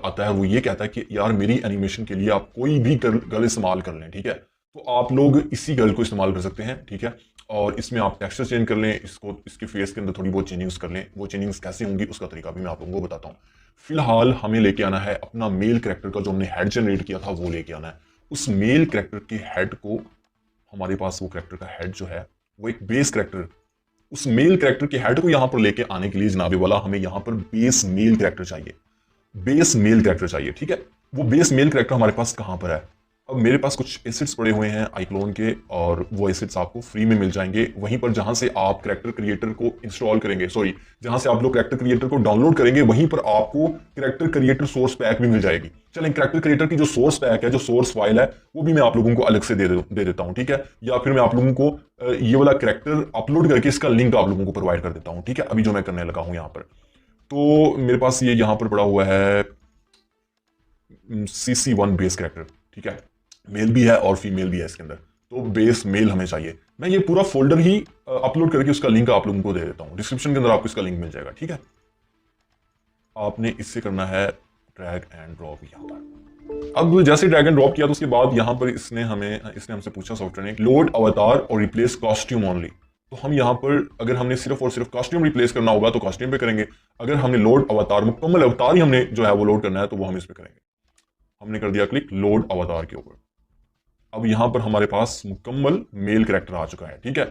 आता है, वो ये कहता है कि यार मेरी एनिमेशन के लिए आप कोई भी गर्ल इस्तेमाल कर लें, ठीक है, तो आप लोग इसी गर्ल को इस्तेमाल कर सकते हैं। ठीक है, और इसमें आप टेक्सचर चेंज कर लें, इसको इसके फेस के अंदर थोड़ी बहुत चेंजिंग्स कर लें। वो चेंजिंग्स कैसे होंगी उसका तरीका भी मैं आप लोगों को बताता हूँ। फिलहाल हमें लेके आना है अपना मेल कैरेक्टर का जो हमने हेड जनरेट किया था, वो लेके आना है। उस मेल कैरेक्टर के हेड को, हमारे पास वो कैरेक्टर का हेड जो है वो एक बेस कैरेक्टर, उस मेल कैरेक्टर के हेड को यहां पर लेके आने के लिए जनाबे वाला हमें यहां पर बेस मेल कैरेक्टर चाहिए। बेस मेल कैरेक्टर चाहिए, ठीक है। वो बेस मेल कैरेक्टर हमारे पास कहां पर है? अब मेरे पास कुछ एसेट्स पड़े हुए हैं iClone के, और वो एसेट्स आपको फ्री में मिल जाएंगे वहीं पर जहां से आप कैरेक्टर क्रिएटर को इंस्टॉल करेंगे, सॉरी, जहां से आप लोग कैरेक्टर क्रिएटर को डाउनलोड करेंगे वहीं पर आपको कैरेक्टर क्रिएटर सोर्स पैक भी मिल जाएगी। चलें, कैरेक्टर क्रिएटर की जो सोर्स पैक है, जो सोर्स फाइल है, वो भी मैं आप लोगों को अलग से दे देता हूं, ठीक है। या फिर मैं आप लोगों को ये वाला कैरेक्टर अपलोड करके इसका लिंक आप लोगों को प्रोवाइड कर देता हूं, ठीक है। अभी जो मैं करने लगा हूं यहाँ पर, तो मेरे पास ये यहाँ पर पड़ा हुआ है CC1 बेस कैरेक्टर, ठीक है। मेल भी है और फीमेल भी है इसके अंदर, तो बेस मेल हमें चाहिए। मैं ये पूरा फोल्डर ही अपलोड करके उसका लिंक आप लोगों को दे देता हूं, डिस्क्रिप्शन के अंदर आपको इसका लिंक मिल जाएगा, ठीक है। आपने इससे करना है ड्रैग एंड ड्रॉप यहां पर। अब जैसे ड्रैग एंड ड्रॉप किया तो उसके बाद यहां पर इसने हमसे पूछा सॉफ्टवेयर ने, लोड अवतार और रिप्लेस कॉस्ट्यूम ओनली। तो हम यहाँ पर अगर हमने सिर्फ और सिर्फ कॉस्ट्यूम रिप्लेस करना होगा तो कॉस्ट्यूम पे करेंगे। अगर हमने लोड अवतार, मुकम्मल अवतार ही हमने जो है वो लोड करना है, तो वो हम इस पे करेंगे। हमने कर दिया क्लिक लोड अवतार के ऊपर। अब यहां पर हमारे पास मुकम्मल मेल कैरेक्टर आ चुका है, ठीक है।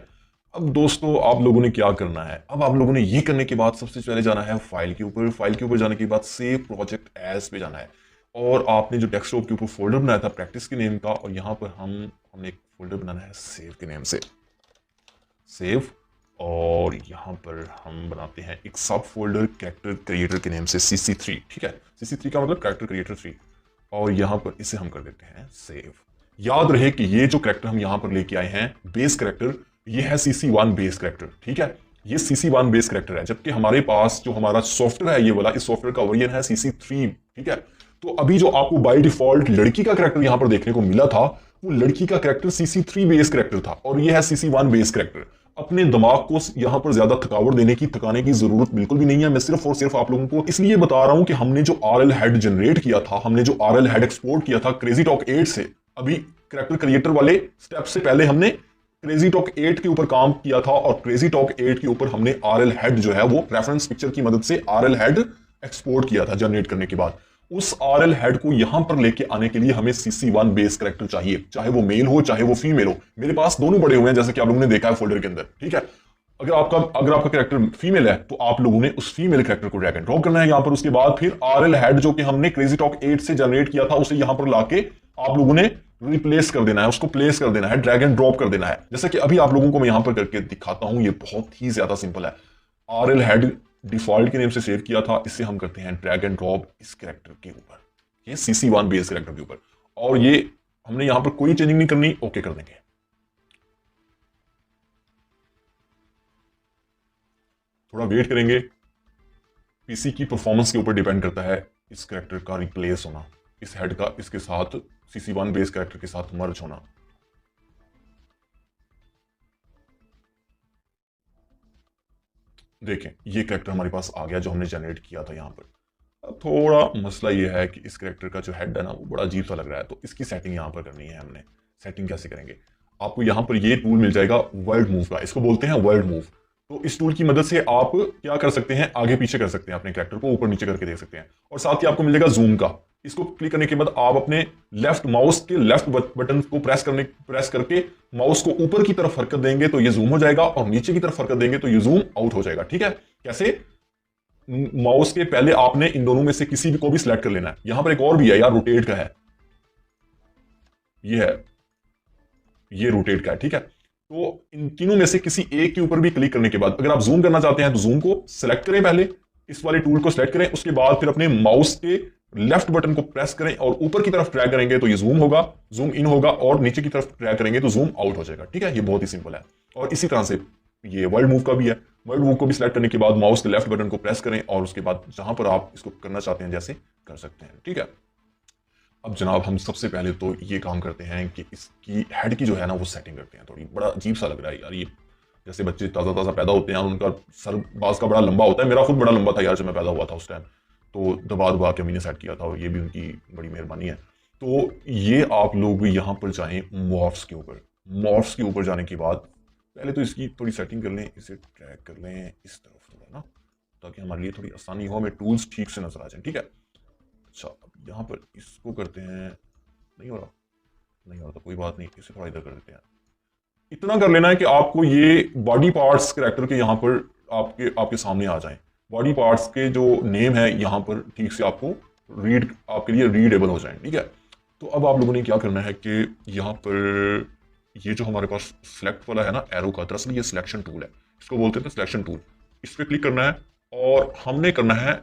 अब दोस्तों आप लोगों ने क्या करना है, अब आप लोगों ने ये करने के बाद सबसे पहले जाना है फाइल के ऊपर। फाइल के ऊपर जाने के बाद सेव प्रोजेक्ट एज पे जाना है, और आपने जो डेस्कटॉप के ऊपर फोल्डर बनाया था प्रैक्टिस के नेम का, और यहां पर हमने एक फोल्डर बनाना है सेव के नेम से, सेव। और यहां पर हम बनाते हैं एक सब फोल्डर कैरेक्टर क्रिएटर के नेम से CC3, ठीक है। CC3 का मतलब कैरेक्टर क्रिएटर 3, और यहां पर इसे हम कर देते हैं सेव। याद रहे कि ये जो कैरेक्टर हम यहां पर लेके आए हैं बेस कैरेक्टर, ये है CC1 बेस कैरेक्टर, ठीक है। ये CC1 बेस कैरेक्टर है, जबकि हमारे पास जो हमारा सॉफ्टवेयर है ये वाला, इस सॉफ्टवेयर का वर्जन है CC3, ठीक है। तो अभी जो आपको बाय डिफॉल्ट लड़की का कैरेक्टर यहां पर देखने को मिला था, वो लड़की का कैरेक्टर CC3 बेस कैरेक्टर था, और ये है CC1 बेस कैरेक्टर। अपने दिमाग को यहां पर ज्यादा थकावट थकाने की जरूरत बिल्कुल भी नहीं है। मैं सिर्फ और सिर्फ आप लोगों को इसलिए बता रहा हूं कि हमने जो RL हेड जनरेट किया था, हमने जो RL हेड एक्सपोर्ट किया था क्रेजी टॉक 8 से, अभी कैरेक्टर क्रिएटर वाले स्टेप से पहले हमने क्रेजी टॉक 8 के ऊपर काम किया था, और क्रेजी टॉक 8 के ऊपर हमने RL हेड जो है वो रेफरेंस पिक्चर की मदद से RL हेड एक्सपोर्ट किया था जनरेट करने के बाद। उस RL हेड को यहां पर लेके आने के लिए हमें CC1 बेस कैरेक्टर चाहिए, चाहे वो मेल हो चाहे वो फीमेल हो। मेरे पास दोनों पड़े हुए हैं जैसे कि आप लोगों ने देखा है फोल्डर के अंदर, ठीक है। अगर आपका कैरेक्टर फीमेल है तो आप लोगों ने उस फीमेल कैरेक्टर को ड्रैग एंड ड्रॉप करना है यहां पर। उसके बाद फिर RL हेड जो कि हमने क्रेजी टॉक 8 से जनरेट किया था, उसे यहां पर लाके आप लोगों ने रिप्लेस कर देना है, उसको प्लेस कर देना है, ड्रैग एंड ड्रॉप कर देना है। जैसे कि अभी आप लोगों को मैं यहां पर करके दिखाता हूं, ये बहुत ही ज्यादा सिंपल है। RL हेड डिफॉल्ट के नेम से सेव किया था, इससे हम करते हैं ड्रैग एंड ड्रॉप इस कैरेक्टर के ऊपर, ये CC1 बेस कैरेक्टर के ऊपर, और ये हमने यहां पर कोई चेंजिंग नहीं करनी, ओके कर देंगे। थोड़ा वेट करेंगे, पीसी की परफॉर्मेंस के ऊपर डिपेंड करता है इस कैरेक्टर का रिप्लेस होना, इस हेड का इसके साथ CC1 बेस कैरेक्टर के साथ मर्ज होना। देखें ये कैरेक्टर हमारे पास आ गया जो हमने जनरेट किया था यहां पर। अब थोड़ा मसला ये है कि इस कैरेक्टर का जो हेड है ना वो बड़ा अजीब सा लग रहा है, तो इसकी सेटिंग यहां पर करनी है हमने। सेटिंग कैसे करेंगे, आपको यहां पर ये टूल मिल जाएगा वर्ल्ड मूव का, इसको बोलते हैं वर्ल्ड मूव। तो इस टूल की मदद से आप क्या कर सकते हैं, आगे पीछे कर सकते हैं अपने कैरेक्टर को, ऊपर नीचे करके देख सकते हैं, और साथ ही आपको मिल जाएगा जूम का। इसको क्लिक करने के बाद आप अपने लेफ्ट माउस के लेफ्ट बटन को प्रेस करके माउस को ऊपर की तरफ हरकत देंगे तो ये जूम हो जाएगा, और नीचे की तरफ हरकत देंगे तो ये जूम आउट हो जाएगा। ठीक है, कैसे, माउस के पहले आपने इन दोनों में से किसी भी को भी सिलेक्ट कर लेना है। यहां पर एक और भी है यार, रोटेट का है, ये है, ये रोटेट का है। ठीक है, तो इन तीनों में से किसी एक के ऊपर भी क्लिक करने के बाद अगर आप जूम करना चाहते हैं तो जूम को सिलेक्ट करें, पहले इस वाले टूल को सिलेक्ट करें, उसके बाद फिर अपने माउस के लेफ्ट बटन को प्रेस करें और ऊपर की तरफ ड्रैग करेंगे तो ये जूम होगा, जूम इन होगा, और नीचे की तरफ ड्रैग करेंगे तो जूम आउट हो जाएगा। ठीक है, ये बहुत ही सिंपल है। और इसी तरह से ये वर्ल्ड मूव का भी है। वर्ल्ड मूव को भी सिलेक्ट करने के बाद माउस के लेफ्ट बटन को प्रेस करें और उसके बाद जहां पर आप इसको करना चाहते हैं जैसे कर सकते हैं। ठीक है, अब जनाब हम सबसे पहले तो ये काम करते हैं कि इसकी हेड की जो है ना वो सेटिंग करते हैं। थोड़ी बड़ा अजीब सा लग रहा है यार, ये जैसे बच्चे ताज़ा ताज़ा पैदा होते हैं और उनका सर बाज का बड़ा लंबा होता है। मेरा खुद बड़ा लंबा था यार जब मैं पैदा हुआ था उस टाइम, तो दबा दबा के मैंने सेट किया था, और ये भी उनकी बड़ी मेहरबानी है। तो ये आप लोग यहाँ पर जाएं मॉर्फ्स के ऊपर। मॉर्फ्स के ऊपर जाने के बाद पहले तो इसकी थोड़ी सेटिंग कर लें, इसे ट्रैक कर लें इस तरफ थोड़ा ना, ताकि हमारे लिए थोड़ी आसानी हो, हमें टूल्स ठीक से नजर आ जाए। ठीक है, अच्छा अब यहाँ पर इसको करते हैं, नहीं हो रहा, नहीं हो रहा तो कोई बात नहीं, इसे थोड़ा इधर कर देते हैं। इतना कर लेना है कि आपको ये बॉडी पार्ट्स कैरेक्टर के यहाँ पर आपके आपके सामने आ जाएं। बॉडी पार्ट्स के जो नेम है यहाँ पर ठीक से आपको रीड, आपके लिए रीडेबल हो जाए। ठीक है, तो अब आप लोगों ने क्या करना है कि यहाँ पर ये जो हमारे पास सिलेक्ट वाला है ना एरो का, दरअसल ये सिलेक्शन टूल है, इसको बोलते हैं सिलेक्शन टूल। इस पर क्लिक करना है और हमने करना है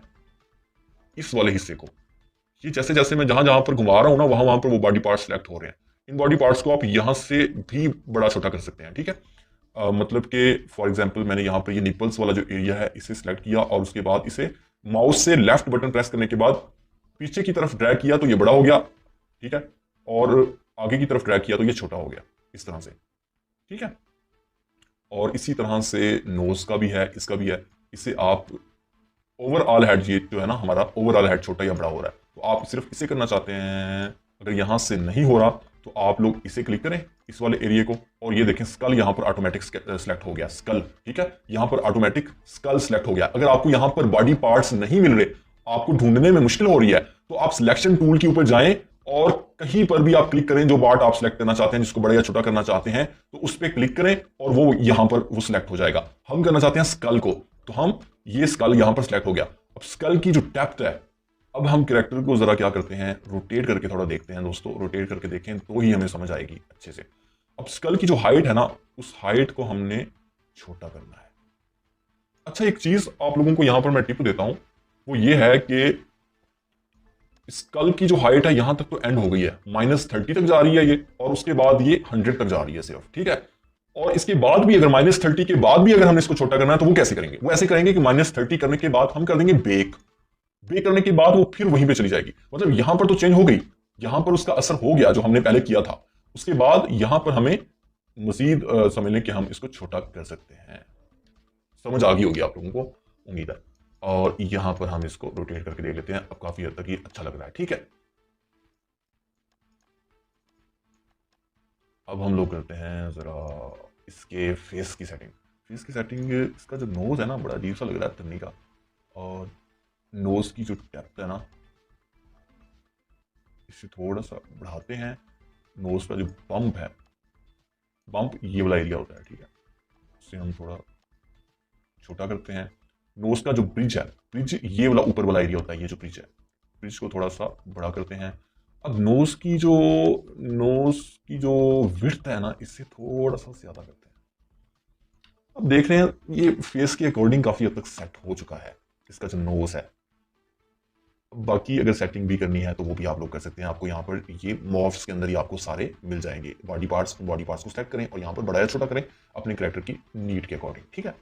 इस वाले हिस्से को, ये जैसे जैसे मैं जहां जहां पर घुमा रहा हूं ना वहां वहां पर वो बॉडी पार्ट सिलेक्ट हो रहे हैं। इन बॉडी पार्ट्स को आप यहां से भी बड़ा छोटा कर सकते हैं। ठीक है, मतलब कि फॉर एग्जांपल मैंने यहाँ पर ये निपल्स वाला जो एरिया है इसे सिलेक्ट किया और उसके बाद इसे माउस से लेफ्ट बटन प्रेस करने के बाद पीछे की तरफ ड्रैग किया तो ये बड़ा हो गया। ठीक है, और आगे की तरफ ड्रैग किया तो ये छोटा हो गया, इस तरह से। ठीक है, और इसी तरह से नोज का भी है, इसका भी है। इसे आप ओवरऑल हेड, ये जो है ना हमारा ओवरऑल हेड छोटा या बड़ा हो रहा है, तो आप सिर्फ इसे करना चाहते हैं। अगर यहां से नहीं हो रहा तो आप लोग इसे क्लिक करें इस वाले एरिया को, और ये देखें स्कल यहां पर ऑटोमेटिक सिलेक्ट हो गया, स्कल। ठीक है, यहां पर ऑटोमेटिक स्कल सिलेक्ट हो गया। अगर आपको यहां पर बॉडी पार्ट्स नहीं मिल रहे, आपको ढूंढने में मुश्किल हो रही है, तो आप सिलेक्शन टूल के ऊपर जाएं और कहीं पर भी आप क्लिक करें जो पार्ट आप सिलेक्ट करना चाहते हैं, जिसको बड़ा या छोटा करना चाहते हैं, तो उस पर क्लिक करें और वो यहां पर वो सिलेक्ट हो जाएगा। हम करना चाहते हैं स्कल को, तो हम ये स्कल यहां पर सिलेक्ट हो गया। अब स्कल की जो डेप्थ है, अब हम कैरेक्टर को जरा क्या करते हैं, रोटेट करके थोड़ा देखते हैं दोस्तों। रोटेट करके देखें तो ही हमें समझ आएगी अच्छे से। अब स्कल की जो हाइट है ना, उस हाइट को हमने छोटा करना है। अच्छा, एक चीज आप लोगों को यहां पर मैं टिप देता हूं, वो ये है कि स्कल की जो हाइट है यहां तक तो एंड हो गई है, -30 तक जा रही है ये, और उसके बाद ये 100 तक जा रही है सिर्फ। ठीक है, और इसके बाद भी अगर -30 के बाद भी अगर हमने इसको छोटा करना है तो वो कैसे करेंगे, वो ऐसे करेंगे कि -30 करने के बाद हम कर देंगे बेक करने के बाद वो फिर वहीं पे चली जाएगी। मतलब यहां पर तो चेंज हो गई, यहां पर उसका असर हो गया जो हमने पहले किया था। उसके बाद यहां पर हमें मजीद समझ लें कि हम इसको छोटा कर सकते हैं। समझ आ गई होगी आप लोगों को, उम्मीद है। और यहां पर हम इसको रोटेट करके देख लेते हैं। अब काफी हद तक ये अच्छा लग रहा है। ठीक है, अब हम लोग करते हैं जरा इसके फेस की सेटिंग। फेस की सेटिंग, इसका जो नोज है ना बड़ा अजीब सा लग रहा है तन्नी का, और नोज की जो डेप्थ है ना इसे थोड़ा सा बढ़ाते हैं। नोज का जो बम्प है, बम्प ये वाला एरिया होता है। ठीक है, इसे हम थोड़ा छोटा करते हैं। नोज का जो ब्रिज है, ब्रिज ये वाला ऊपर वाला एरिया होता है, ये जो ब्रिज है, ब्रिज को थोड़ा सा बड़ा करते हैं। अब नोज की जो विड्थ है ना, इससे थोड़ा सा ज्यादा करते हैं। अब देख रहे हैं ये फेस के अकॉर्डिंग काफी हद तक सेट हो चुका है, इसका जो नोज है। बाकी अगर सेटिंग भी करनी है तो वो भी आप लोग कर सकते हैं। आपको यहाँ पर ये मॉफ्स के अंदर ही आपको सारे मिल जाएंगे। बॉडी पार्ट्स को सेलेक्ट करें और यहाँ पर बड़ा या छोटा करें अपने कैरेक्टर की नीड के अकॉर्डिंग। ठीक है,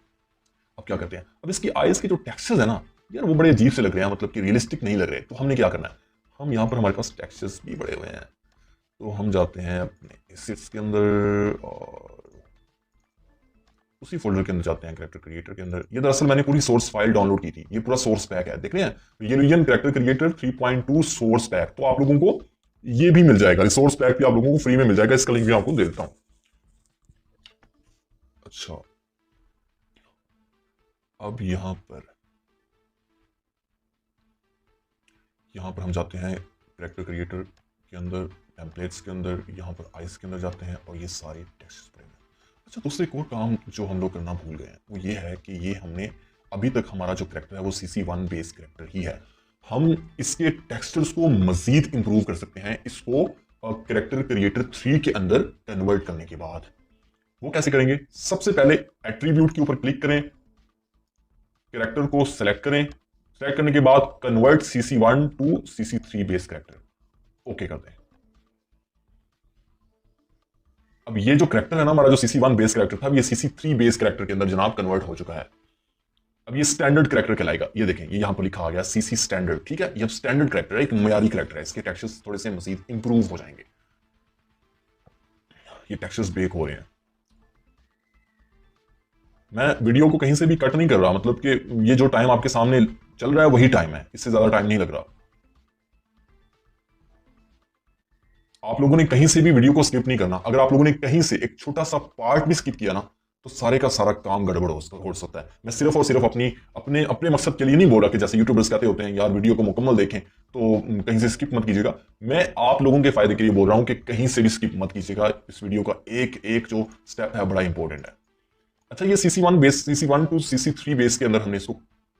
अब क्या करते हैं, अब इसकी आईज के जो टेक्सचर्स है ना यार वो बड़े अजीब से लग रहे हैं, मतलब कि रियलिस्टिक नहीं लग रहे। तो हमने क्या करना है, हम यहाँ पर हमारे पास टेक्सचर्स भी बड़े हुए हैं, तो हम जाते हैं अपने एसेट्स के अंदर और उसी फोल्डर के अंदर जाते हैं कैरेक्टर क्रिएटर के अंदर। ये दरअसल मैंने पूरी सोर्स फाइल डाउनलोड की थी, ये पूरा सोर्स पैक है, देख रहे हैं ये union character creator 3.2 source pack. तो आप लोगों को ये भी मिल जाएगा, रिसोर्स पैक भी आप लोगों को फ्री में मिल जाएगा, इसका लिंक भी आपको दे देता हूं। अच्छा, अब यहां पर हम जाते हैं कैरेक्टर क्रिएटर के अंदर, टेम्पलेट्स के अंदर, यहाँ पर आइस के अंदर जाते हैं और ये सारे टेक्स्ट पड़े हैं। अच्छा, दूसरे एक और काम जो हम लोग करना भूल गए हैं वो ये है कि ये हमने अभी तक हमारा जो करेक्टर है वो CC1 बेस करेक्टर ही है। हम इसके टेक्सचर्स को मजीद इंप्रूव कर सकते हैं इसको करेक्टर क्रिएटर 3 के अंदर कन्वर्ट करने के बाद। वो कैसे करेंगे, सबसे पहले एट्रीब्यूट के ऊपर क्लिक करें, करेक्टर को सेलेक्ट करें, सेलेक्ट करने के बाद convert CC1 to CC3 base character okay कर दें। अब ये जो करेक्टर है ना हमारा, जो CC1 बेस करेक्टर था, ये CC3 बेस करेक्टर के अंदर जनाब कन्वर्ट हो चुका है। अब ये स्टैंडर्ड करेक्टर कहलाएगा। ये देखें, ये यहां पर लिखा आ गया CC स्टैंडर्ड। ठीक है, ये अब स्टैंडर्ड करेक्टर है, एक मयारी करेक्टर है, इसके टेक्सचर्स थोड़े से मजीद इंप्रूव हो जाएंगे। ये टेक्सचर्स बेक हो रहे हैं। मैं वीडियो को कहीं से भी कट नहीं कर रहा, मतलब कि ये जो टाइम आपके सामने चल रहा है वही टाइम है, इससे ज्यादा टाइम नहीं लग रहा। आप लोगों ने कहीं से भी वीडियो को स्किप नहीं करना। अगर आप लोगों ने कहीं से एक छोटा सा पार्ट भी स्किप किया ना तो सारे का सारा काम गड़बड़ हो सकता है। मैं सिर्फ और सिर्फ अपने अपने मकसद के लिए नहीं बोल रहा कि जैसे यूट्यूबर्स कहते होते हैं यार वीडियो को मुकम्मल देखें तो कहीं से स्किप मत कीजिएगा। मैं आप लोगों के फायदे के लिए बोल रहा हूं कि कहीं से भी स्किप मत कीजिएगा। इस वीडियो का एक एक जो स्टेप है बड़ा इंपॉर्टेंट है। अच्छा, ये CC1 टू CC3 बेस के अंदर हमने इसको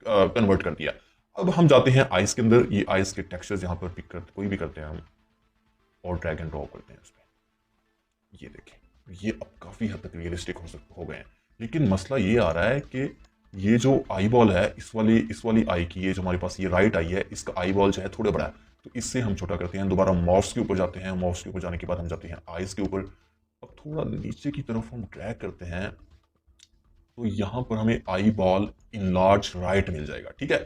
कन्वर्ट कर दिया। अब हम जाते हैं आइस के अंदर। ये आइस के टेक्सचर्स यहाँ पर पिक करते, कोई भी करते हैं हम और ड्रैग एंड ड्रॉप करते हैं इस पर। ये देखें, ये अब काफ़ी हद तक रियलिस्टिक हो गए हैं। लेकिन मसला ये आ रहा है कि ये जो आई बॉल है, इस वाली आई की, ये जो हमारे पास ये राइट आई है, इसका आई बॉल जो है थोड़ा बड़ा है, तो इससे हम छोटा करते हैं। दोबारा माउस के ऊपर जाते हैं, माउस के ऊपर जाने के बाद हम जाते हैं आइस के ऊपर। अब थोड़ा नीचे की तरफ हम ड्रैग करते हैं तो यहाँ पर हमें eyeball enlarge right मिल जाएगा। ठीक है,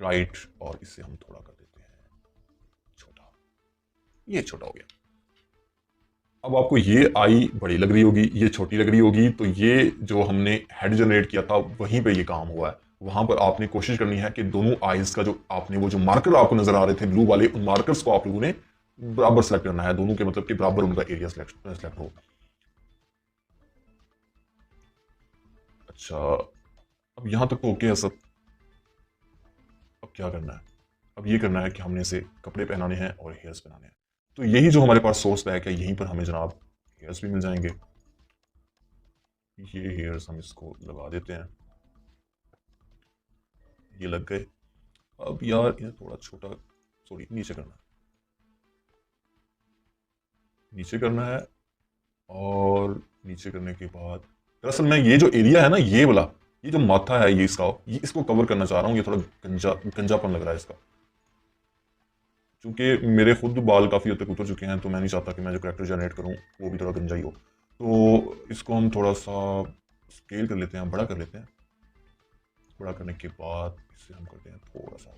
राइट, और इसे हम थोड़ा कर देते हैं छोटा। ये छोटा हो गया। अब आपको ये आई बड़ी लग रही होगी, ये छोटी लग रही होगी, तो ये जो हमने हेड जनरेट किया था वहीं पे ये काम हुआ है। वहां पर आपने कोशिश करनी है कि दोनों आईज का जो आपने वो जो मार्कर आपको नजर आ रहे थे ब्लू वाले, उन मार्कर्स को आप लोगों ने बराबर सेलेक्ट करना है, दोनों के मतलब कि बराबर उनका एरिया सेलेक्ट हो। अच्छा, अब यहां तक तो ओके है सब। अब क्या करना है, अब ये करना है कि हमने इसे कपड़े पहनाने हैं और हेयर्स बनाने हैं। तो यही जो हमारे पास सोर्स पैक है, यहीं पर हमें जनाब हेयर्स भी मिल जाएंगे। ये हेयर्स हम इसको लगा देते हैं, ये लग गए। अब यार इन्हें थोड़ा छोटा, सॉरी नीचे करना है। और नीचे करने के बाद दरअसल मैं ये जो एरिया है ना, ये वाला, ये जो माथा है ये इसका, ये इसको कवर करना चाह रहा हूँ। ये थोड़ा गंजापन लग रहा है इसका, क्योंकि मेरे खुद बाल काफ़ी हद तक उतर चुके हैं, तो मैं नहीं चाहता कि मैं जो करेक्टर जनरेट करूँ वो भी थोड़ा गंजा ही हो। तो इसको हम थोड़ा सा स्केल कर लेते हैं, बड़ा कर लेते हैं। बड़ा करने के बाद इसे हम करते हैं थोड़ा सा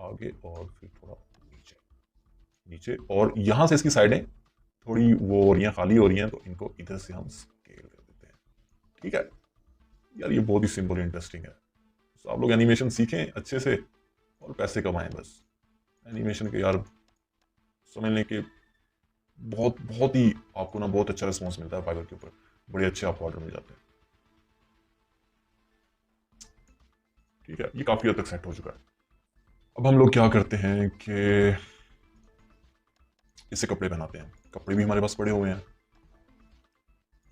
आगे और फिर थोड़ा नीचे, और यहाँ से इसकी साइडें थोड़ी वो हो रही हैं, खाली हो रही हैं, तो इनको इधर से हम स्केल कर देते हैं। ठीक है यार, ये बहुत ही सिंपल इंटरेस्टिंग है। तो आप लोग एनिमेशन सीखें अच्छे से और पैसे कमाएं बस। एनिमेशन के यार समझने के बहुत बहुत ही आपको ना बहुत अच्छा रिस्पॉन्स मिलता है फाइवर के ऊपर, बड़े अच्छे आपको ऑर्डर मिल जाते हैं। ठीक है, ये काफ़ी हद तक सेट हो चुका है। अब हम लोग क्या करते हैं कि इसे कपड़े पहनाते हैं। कपड़े भी हमारे पास पड़े हुए हैं,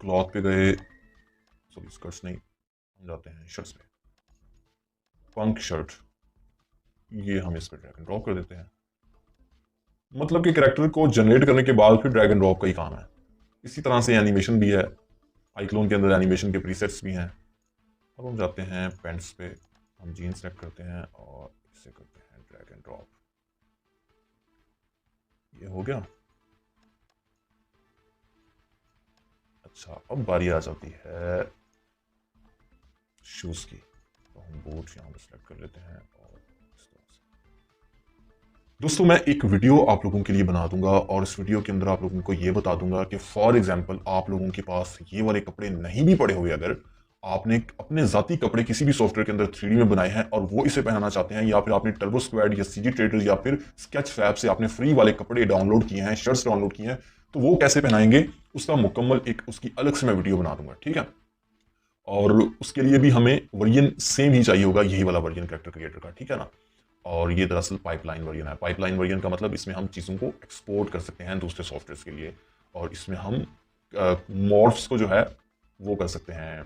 क्लॉथ पे गए, सॉरी स्कर्ट्स नहीं, हम जाते हैं शर्ट्स पे। पंक शर्ट, ये हम इस पर ड्रैग एंड ड्रॉप कर देते हैं। मतलब कि कैरेक्टर को जनरेट करने के बाद फिर ड्रैग एंड ड्रॉप का ही काम है। इसी तरह से एनिमेशन भी है, आईक्लोन के अंदर एनिमेशन के प्रीसेट्स भी हैं। अब हम जाते हैं पेंट्स पे, हम जीन सेलेक्ट करते हैं और इसे करते हैं ड्रैग एंड ड्रॉप। ये हो गया। अच्छा, अब बारी आ जाती है शूज की, तो हम बूट यहाँ पे सेलेक्ट कर लेते हैं और इस तरह से। दोस्तों, मैं एक वीडियो आप लोगों के लिए बना दूंगा और इस वीडियो के अंदर आप लोगों को ये बता दूंगा कि फॉर एग्जांपल आप लोगों के पास ये वाले कपड़े नहीं भी पड़े हुए, अगर आपने अपने जाती कपड़े किसी भी सॉफ्टवेयर के अंदर 3D में बनाए हैं और वो इसे पहनाना चाहते हैं, या फिर आपने टर्बो स्क्वाड या सीजी ट्रेडर या फिर स्केच फैब से आपने फ्री वाले कपड़े डाउनलोड किए हैं, शर्ट्स डाउनलोड किए हैं, तो वो कैसे पहनाएंगे उसका मुकम्मल एक उसकी अलग से मैं वीडियो बना दूंगा, ठीक है। और उसके लिए भी हमें वर्जन सेम ही चाहिए होगा, यही वाला वर्जन कैरेक्टर क्रिएटर का, ठीक है ना। और ये दरअसल पाइपलाइन वर्जन है। पाइपलाइन वर्जन का मतलब इसमें हम चीज़ों को एक्सपोर्ट कर सकते हैं दूसरे सॉफ्टवेयर के लिए, और इसमें हम मॉर्फ्स को जो है वो कर सकते हैं,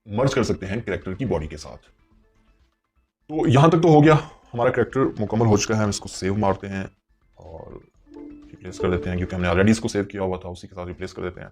मर्ज कर सकते हैं कैरेक्टर की बॉडी के साथ। तो यहां तक तो हो गया, हमारा कैरेक्टर मुकम्मल हो चुका है। हम इसको सेव मारते हैं और रिप्लेस कर देते हैं, क्योंकि हमने ऑलरेडी इसको सेव किया हुआ था, उसी के साथ रिप्लेस कर देते हैं।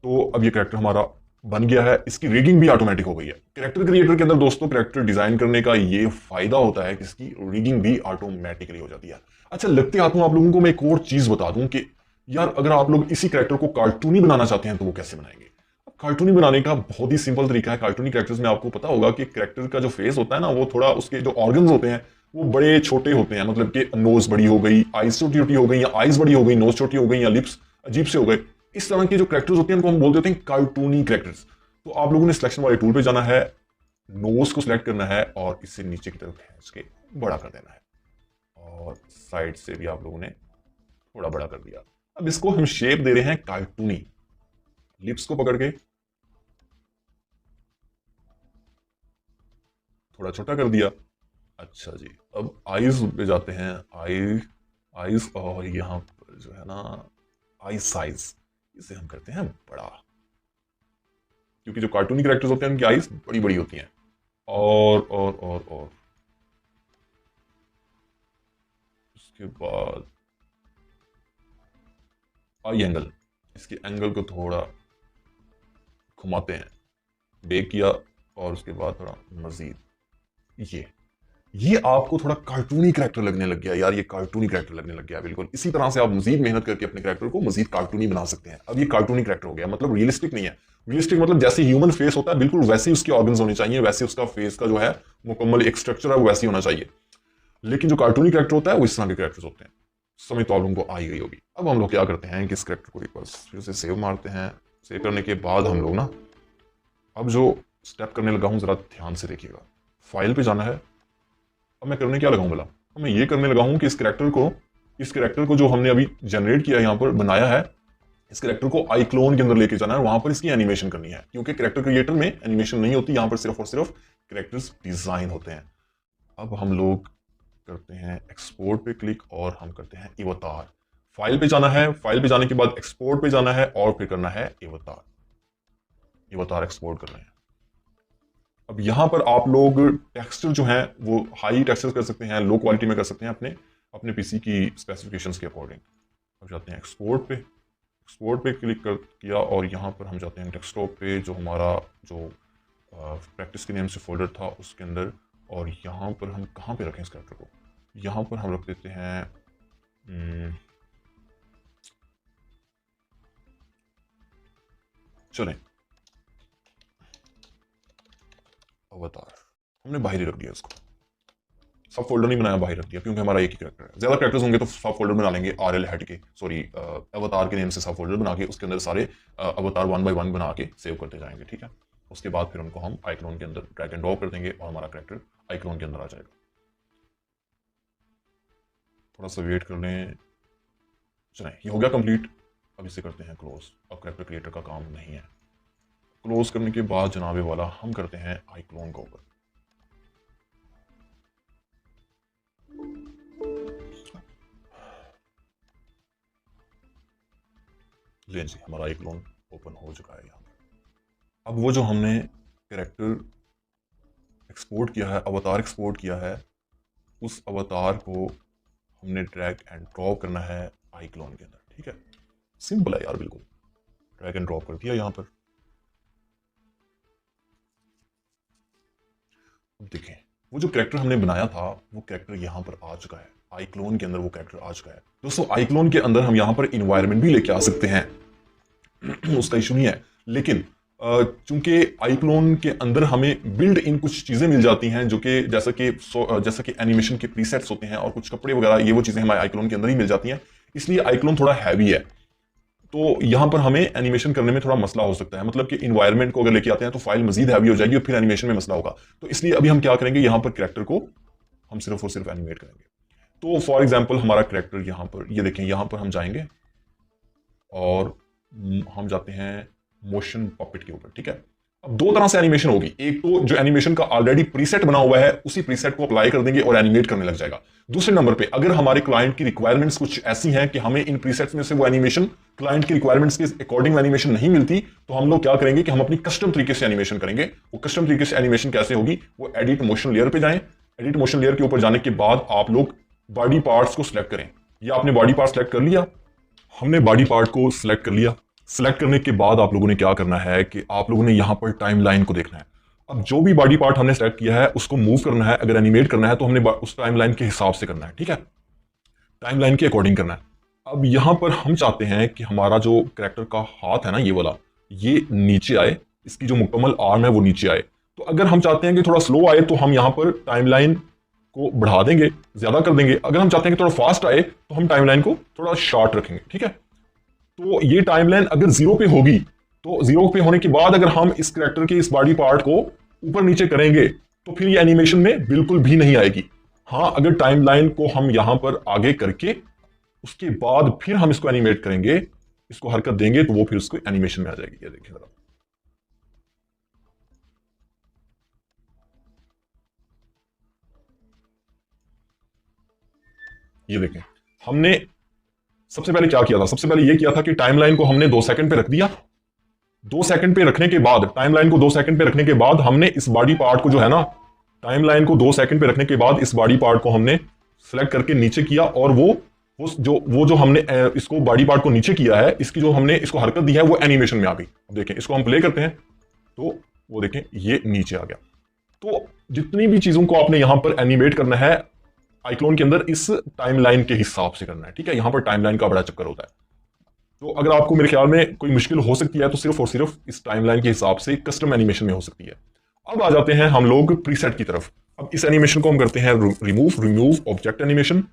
तो अब ये कैरेक्टर हमारा बन गया है। इसकी रिगिंग भी ऑटोमेटिक हो गई है। कैरेक्टर क्रिएटर के अंदर दोस्तों कैरेक्टर डिजाइन करने का ये फायदा होता है कि इसकी रिगिंग भी ऑटोमेटिकली हो जाती है। अच्छा, लगते हाथों आप लोगों को मैं एक और चीज बता दूं कि यार, अगर आप लोग इसी कैरेक्टर को कार्टूनी बनाना चाहते हैं तो वो कैसे बनाएंगे। अब कार्टूनी बनाने का बहुत ही सिंपल तरीका है। कार्टूनी कैरेक्टर्स में आपको पता होगा कि कैरेक्टर का जो फेस होता है ना, वो थोड़ा उसके जो ऑर्गन्स होते हैं वो बड़े छोटे होते हैं। मतलब कि नोज बड़ी हो गई, आईज छोटी छोटी हो गई, या आईज बड़ी हो गई, नोज छोटी हो गई, या लिप्स अजीब से हो गए। इस तरह के जो कैरेक्टर्स होते हैं उनको हम बोल देते हैं कार्टूनी कैरेक्टर्स। तो आप लोगों ने सिलेक्शन वाले टूल पे जाना है, नोज को सिलेक्ट करना है और इसे नीचे की तरफ खींच के बड़ा कर देना है, और साइड से भी आप लोगों ने थोड़ा बड़ा कर दिया। अब इसको हम शेप दे रहे हैं कार्टूनी। लिप्स को पकड़ के थोड़ा छोटा कर दिया। अच्छा जी, अब आईज पे जाते हैं। आईज और यहां पर जो है ना आई साइज, इसे हम करते हैं बड़ा, क्योंकि जो कार्टूनी कैरेक्टर्स होते हैं उनकी आईज बड़ी बड़ी होती हैं। और उसके बाद आई एंगल, इसके एंगल को थोड़ा घुमाते हैं, बेक किया, और उसके बाद थोड़ा मजीद ये आपको थोड़ा कार्टूनी कैरेक्टर लगने लग गया। यार, ये कार्टूनी कैरेक्टर लगने लग गया। बिल्कुल इसी तरह से आप मजीद मेहनत करके अपने कैरेक्टर को मजीद कार्टूनी बना सकते हैं। अब ये कार्टूनी कैरेक्टर हो गया, मतलब रियलिस्टिक नहीं है। रियलिस्टिक मतलब जैसे ह्यूमन फेस होता है बिल्कुल वैसे ही उसके ऑर्गन्स होने चाहिए, वैसे उसका फेस का जो है मुकम्मल एक स्ट्रक्चर है वो वैसे ही होना चाहिए। लेकिन जो कार्टूनी कैरेक्टर होता है वो इस तरह के कैरेक्टर्स होते हैं। समझ तो आप लोगों को आई गई होगी। अब हम लोग क्या करते हैं कि इस कैरेक्टर को एक बार फिर से सेव मारते हैं। सेव करने के बाद हम लोग ना, अब जो स्टेप करने लगा हूं जरा ध्यान से देखिएगा। फाइल पे जाना है। अब मैं करने क्या लगा हूं बोला, अब मैं ये करने लगा हूं कि इस कैरेक्टर को जो हमने अभी जनरेट किया, यहां पर बनाया है, इस कैरेक्टर को आई क्लोन के अंदर लेके जाना है, वहां पर इसकी एनिमेशन करनी है। क्योंकि कैरेक्टर क्रिएटर में एनिमेशन नहीं होती, यहां पर सिर्फ और सिर्फ कैरेक्टर्स डिजाइन होते हैं। अब हम लोग करते हैं एक्सपोर्ट पे क्लिक और हम करते हैं इवतार। फाइल पे जाना है, फाइल पे जाने के बाद एक्सपोर्ट पे जाना है और फिर करना है इवतार एक्सपोर्ट करना है। अब यहां पर आप लोग टेक्सचर जो है वो हाई टेक्सचर कर सकते हैं, लो क्वालिटी में कर सकते हैं, अपने अपने पीसी की स्पेसिफिकेशंस के अकॉर्डिंग। अब जाते हैं एक्सपोर्ट पे क्लिक कर किया और यहाँ पर हम जाते हैं डेस्कटॉप पे, जो हमारा जो प्रैक्टिस के नेम से फोल्डर था उसके अंदर। और यहाँ पर हम कहाँ पे रखें इस कैरेक्टर को, यहाँ पर हम रख देते हैं चलें अवतार, हमने बाहर ही रख दिया इसको, सब फोल्डर नहीं बनाया, बाहर रख दिया, क्योंकि हमारा एक ही कैरेक्टर है। ज्यादा कैरेक्टर्स होंगे तो सब फोल्डर बना लेंगे, आरएल हेड के सॉरी अवतार के नेम से सब फोल्डर बना के उसके अंदर सारे अवतार 1 बाय 1 बना के सेव करते जाएंगे, ठीक है। उसके बाद फिर उनको हम आइक्लोन के अंदर ड्रैग एंड ड्रॉप कर देंगे और हमारा कैरेक्टर आइक्लोन के अंदर आ जाएगा। थोड़ा सा वेट कर लें। चलें, ये हो गया कंप्लीट। अब इसे करते हैं क्लोज। अब कैरेक्टर क्रिएटर का काम नहीं है। क्लोज करने के बाद जनाबे वाला हम करते हैं आइक्लोन को ओपन। ले जी, हमारा आइक्लोन ओपन हो चुका है यहाँ पर। अब वो जो हमने कैरेक्टर एक्सपोर्ट किया है, अवतार एक्सपोर्ट किया है, उस अवतार को हमने ड्रैग एंड ड्रॉप करना है आइक्लोन के अंदर, ठीक है। सिंपल है यार, बिल्कुल ड्रैग एंड ड्रॉप कर दिया यहां पर। अब देखें वो जो कैरेक्टर हमने बनाया था वो कैरेक्टर यहां पर आ चुका है, iClone के अंदर वो कैरेक्टर आ चुका है। दोस्तों iClone के अंदर हम यहां पर इन्वायरमेंट भी लेके आ सकते हैं उसका इशू नहीं है, लेकिन चूंकि iClone के अंदर हमें बिल्ड इन कुछ चीजें मिल जाती हैं जो कि जैसा कि एनिमेशन के प्रीसेट्स होते हैं और कुछ कपड़े वगैरह, ये वो चीजें हमारे iClone के अंदर ही मिल जाती हैं, इसलिए iClone थोड़ा हैवी है। तो यहां पर हमें एनिमेशन करने में थोड़ा मसला हो सकता है, मतलब कि इन्वायरमेंट को अगर लेके आते हैं तो फाइल मजीद हैवी हो जाएगी और फिर एनिमेशन में मसला होगा। तो इसलिए अभी हम क्या करेंगे, यहां पर कैरेक्टर को हम सिर्फ और सिर्फ एनिमेट करेंगे। तो फॉर एग्जाम्पल हमारा कैरेक्टर यहां पर, ये देखें, यहां पर हम जाएंगे और हम जाते हैं मोशन पपेट के ऊपर, ठीक है। अब दो तरह से एनिमेशन होगी, एक तो जो एनिमेशन का ऑलरेडी प्रीसेट बना हुआ है उसी प्रीसेट को अप्लाई कर देंगे और एनिमेट करने लग जाएगा। दूसरे नंबर पे अगर हमारे क्लाइंट की रिक्वायरमेंट्स कुछ ऐसी हैं कि हमें इन प्रीसेट्स में से वो एनिमेशन क्लाइंट की रिक्वायरमेंट्स के अकॉर्डिंग एनिमेशन नहीं मिलती, तो हम लोग क्या करेंगे कि हम अपनी कस्टम तरीके से एनिमेशन करेंगे। वो कस्टम तरीके से एनिमेशन कैसे होगी, वो एडिट मोशन लेयर पे जाएं, एडिट मोशन लेयर के ऊपर जाने के बाद आप लोग बॉडी पार्ट्स को सिलेक्ट करें। या आपने बॉडी पार्ट सिलेक्ट कर लिया, हमने बॉडी पार्ट को सिलेक्ट कर लिया। सिलेक्ट करने के बाद आप लोगों ने क्या करना है कि आप लोगों ने यहां पर टाइमलाइन को देखना है। अब जो भी बॉडी पार्ट हमने सेलेक्ट किया है उसको मूव करना है, अगर एनिमेट करना है तो हमने उस टाइमलाइन के हिसाब से करना है, ठीक है, टाइमलाइन के अकॉर्डिंग करना है। अब यहां पर हम चाहते हैं कि हमारा जो कैरेक्टर का हाथ है ना, ये वाला, ये नीचे आए, इसकी जो मुकम्मल आर्म है वो नीचे आए। तो अगर हम चाहते हैं कि थोड़ा स्लो आए तो हम यहां पर टाइमलाइन को बढ़ा देंगे, ज्यादा कर देंगे। अगर हम चाहते हैं कि थोड़ा फास्ट आए तो हम टाइमलाइन को थोड़ा शॉर्ट रखेंगे, ठीक है। तो ये टाइमलाइन अगर 0 पे होगी तो 0 पे होने के बाद अगर हम इस कैरेक्टर के इस बॉडी पार्ट को ऊपर नीचे करेंगे तो फिर ये एनिमेशन में बिल्कुल भी नहीं आएगी। हाँ, अगर टाइमलाइन को हम यहां पर आगे करके उसके बाद फिर हम इसको एनिमेट करेंगे, इसको हरकत देंगे, तो वो फिर उसको एनिमेशन में आ जाएगी। ये देखिए जरा, ये देखें, हमने सबसे पहले क्या किया था, सबसे पहले ये किया था कि टाइमलाइन को हमने 2 सेकंड पे रख दिया। 2 सेकंड पे रखने के बाद, टाइमलाइन को 2 सेकंड पे रखने के बाद हमने इस बॉडी पार्ट को जो है ना, टाइमलाइन को 2 सेकंड पे रखने के बाद इस बॉडी पार्ट को हमने सेलेक्ट करके नीचे किया और वो जो हमने इसको बॉडी पार्ट को नीचे किया है, इसकी जो हमने इसको हरकत दी है वो एनिमेशन में आ गई। अब देखें, इसको हम प्ले करते हैं तो वो देखें ये नीचे आ गया। तो जितनी भी चीजों को आपने यहां पर एनिमेट करना है iClone के अंदर इस टाइमलाइन के हिसाब से करना है, ठीक है। यहां पर टाइमलाइन का बड़ा चक्कर होता है। तो अगर आपको मेरे ख्याल में कोई मुश्किल हो सकती है तो सिर्फ और सिर्फ इस टाइमलाइन के हिसाब से कस्टम एनिमेशन में हो सकती है। अब आ जाते हैं हम लोग प्रीसेट की तरफ। अब इस एनिमेशन को हम करते हैं remove object animation.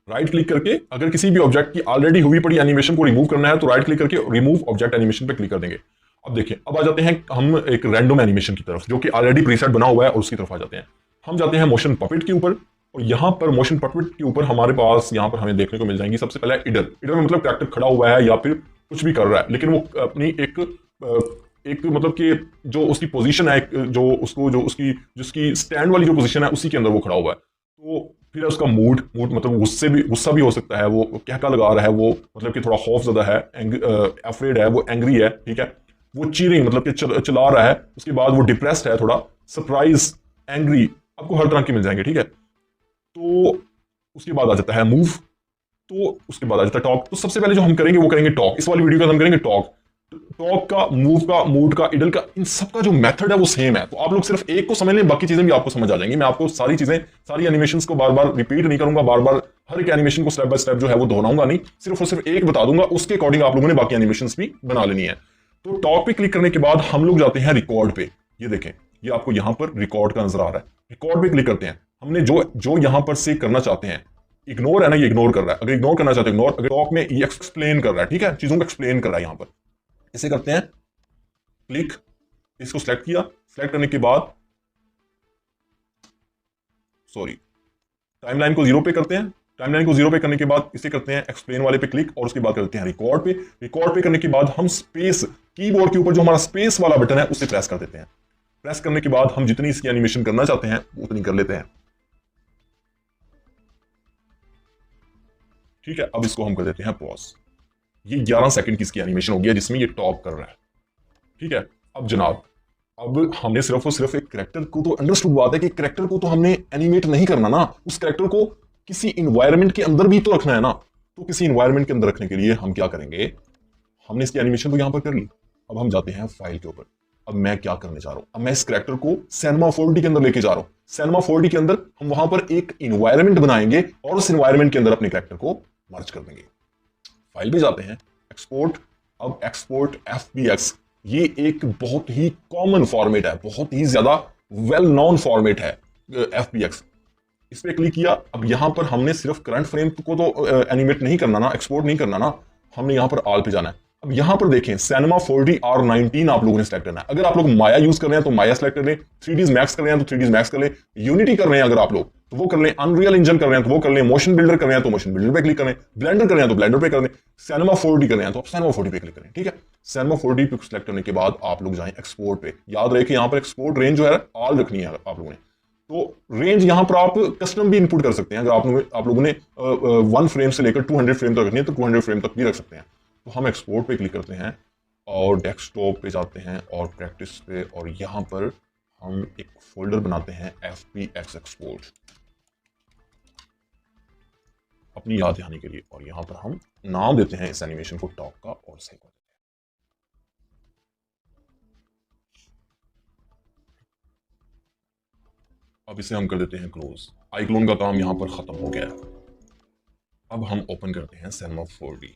Right click करके अगर किसी भी ऑब्जेक्ट की ऑलरेडी हुई पड़ी एनिमेशन को रिमूव करना है तो राइट क्लिक करके रिमूव ऑब्जेक्ट एनिमेशन पे क्लिक कर देंगे। अब देखिए, अब आ जाते हैं हम एक रैंडम एनिमेशन की तरफ जो कि ऑलरेडी प्रीसेट बना हुआ है और उसकी तरफ आ जाते हैं। हम जाते हैं मोशन पपेट के ऊपर और यहां पर मोशन पपेट के ऊपर हमारे पास यहां पर हमें देखने को मिल जाएंगी सबसे पहले इडर में मतलब कैरेक्टर खड़ा हुआ है या फिर कुछ भी कर रहा है, लेकिन वो अपनी एक मतलब कि जो उसकी पोजीशन है, जो उसकी जिसकी स्टैंड वाली जो पोजीशन है उसी के अंदर वो खड़ा हुआ है। तो फिर उसका मूड मतलब गुस्सा भी हो सकता है, वो कहका लगा रहा है, वो मतलब कि थोड़ा खौफ ज़्यादा है, अफ्रेड है, वो एंग्री है, ठीक है। वो चीरिंग मतलब कि चला रहा है। उसके बाद वो डिप्रेस्ड है, थोड़ा सरप्राइज, एंग्री, आपको हर तरह की मिल जाएंगे, ठीक है। तो उसके बाद आ जाता है मूव, तो उसके बाद आ जाता है टॉक। तो सबसे पहले जो हम करेंगे वो करेंगे टॉक। इस वाली वीडियो का हम करेंगे टॉक का, मूव का, मूड का, इडल का, इन सब का जो मेथड है वो सेम है। तो आप लोग सिर्फ एक को समझ लें, बाकी चीजें भी आपको समझ आ जाएंगी। मैं आपको सारी एनिमेशंस को बार बार रिपीट नहीं करूंगा, बार बार हर एक एनिमेशन को स्टेप बाय स्टेप जो है वो दोहराऊंगा नहीं, सिर्फ और सिर्फ एक बता दूंगा, उसके अकॉर्डिंग आप लोगों ने बाकी एनिमेशंस भी बना लेनी है। तो टॉक पे क्लिक करने के बाद हम लोग जाते हैं रिकॉर्ड पे। ये देखें, ये आपको यहां पर रिकॉर्ड का नजर आ रहा है। रिकॉर्ड पे क्लिक करते हैं। हमने जो यहां पर से करना चाहते हैं, इग्नोर है ना, ये इग्नोर कर रहा है। अगर इग्नोर करना चाहते हैं इग्नोर, अगर टॉक में ये एक्सप्लेन कर रहा है, ठीक है, चीजों को एक्सप्लेन कर रहा है। यहां पर इसे करते हैं क्लिक, इसको सिलेक्ट किया। सिलेक्ट करने के बाद टाइमलाइन को 0 पे करते हैं। टाइमलाइन को 0 पे करने के बाद इसे करते हैं एक्सप्लेन वाले पे क्लिक और उसके बाद करते हैं रिकॉर्ड पे। रिकॉर्ड पे करने के बाद हम स्पेस, कीबोर्ड के ऊपर जो हमारा स्पेस वाला बटन है उसे प्रेस कर देते हैं। प्रेस करने के बाद हम जितनी इसकी एनिमेशन करना चाहते हैं उतनी कर लेते हैं, ठीक है। अब इसको हम कर देते हैं पॉज। ये 11 सेकंड की इसकी एनिमेशन हो गया जिसमें ये टॉक कर रहा है, ठीक है। अब जनाब, अब हमने सिर्फ और सिर्फ एक कैरेक्टर को, तो अंडरस्टूड बात है कि कैरेक्टर को तो हमने एनिमेट नहीं करना ना, उस कैरेक्टर को किसी इन्वायरमेंट के अंदर भी तो रखना है ना। तो किसी इन्वायरमेंट के अंदर रखने के लिए हम क्या करेंगे, हमने इसकी एनिमेशन तो यहां पर कर ली, अब हम जाते हैं फाइल के ऊपर। अब मैं क्या करने जा रहा हूं, अब मैं इस कैरेक्टर को सिनेमा 4D के अंदर लेके जा रहा हूं। सिनेमा 4D के अंदर हम वहां पर एक इन्वायरमेंट बनाएंगे और उस इन्वायरमेंट के अंदर अपने कैरेक्टर को मर्ज कर देंगे। फाइल पे जाते हैं, एक्सपोर्ट। अब एक्सपोर्ट FBX, ये एक बहुत ही कॉमन फॉर्मेट है, बहुत ही ज्यादा वेल नोन फॉर्मेट है FBX। इस पर क्लिक किया। अब यहां पर हमने सिर्फ करंट फ्रेम को तो एनिमेट नहीं करना ना, एक्सपोर्ट नहीं करना ना, हमने यहां पर ऑल पे जाना है। अब यहां पर देखें सिनेमा 4D R19 आप लोगों ने सेलेक्ट करना है। अगर आप लोग माया यूज कर रहे हैं तो माया सेलेक्ट कर लें, 3ds मैक्स कर रहे हैं तो 3ds मैक्स कर लें, यूनिटी कर रहे हैं अगर आप लोग तो वो कर लें, अनरियल इंजन कर रहे हैं तो वो कर लें, मोशन बिल्डर कर रहे हैं तो मोशन बिल्डर पे क्लिक करें, ब्लेंडर कर रहे हैं तो ब्लेंडर पे कर लें, सिनेमा 4D कर रहे हैं तो आप सिनेमा 4D पे क्लिक करें। ठीक है, सिनेमा 4D पे सेलेक्ट करने के बाद आप लोग जाएं एक्सपोर्ट पे। याद रहे कि यहां पर एक्सपोर्ट रेंज जो है ऑल रखनी है आप लोगों ने। तो रेंज यहां पर आप कस्टम भी इनपुट कर सकते हैं। अगर आप लोगों ने 1 फ्रेम से लेकर 200 फ्रेम तक रखनी है तो 200 फ्रेम तक भी रख सकते हैं। तो हम एक्सपोर्ट पे क्लिक करते हैं और डेस्कटॉप पे जाते हैं और प्रैक्टिस पे, और यहां पर हम एक फोल्डर बनाते हैं FBX एक्सपोर्ट अपनी याद दहानी के लिए, और यहां पर हम नाम देते हैं इस एनिमेशन को टॉप का और सेव कर देते हैं। अब इसे हम कर देते हैं क्लोज। आईक्लोन का काम यहां पर खत्म हो गया है। अब हम ओपन करते हैं सिनेमा 4D।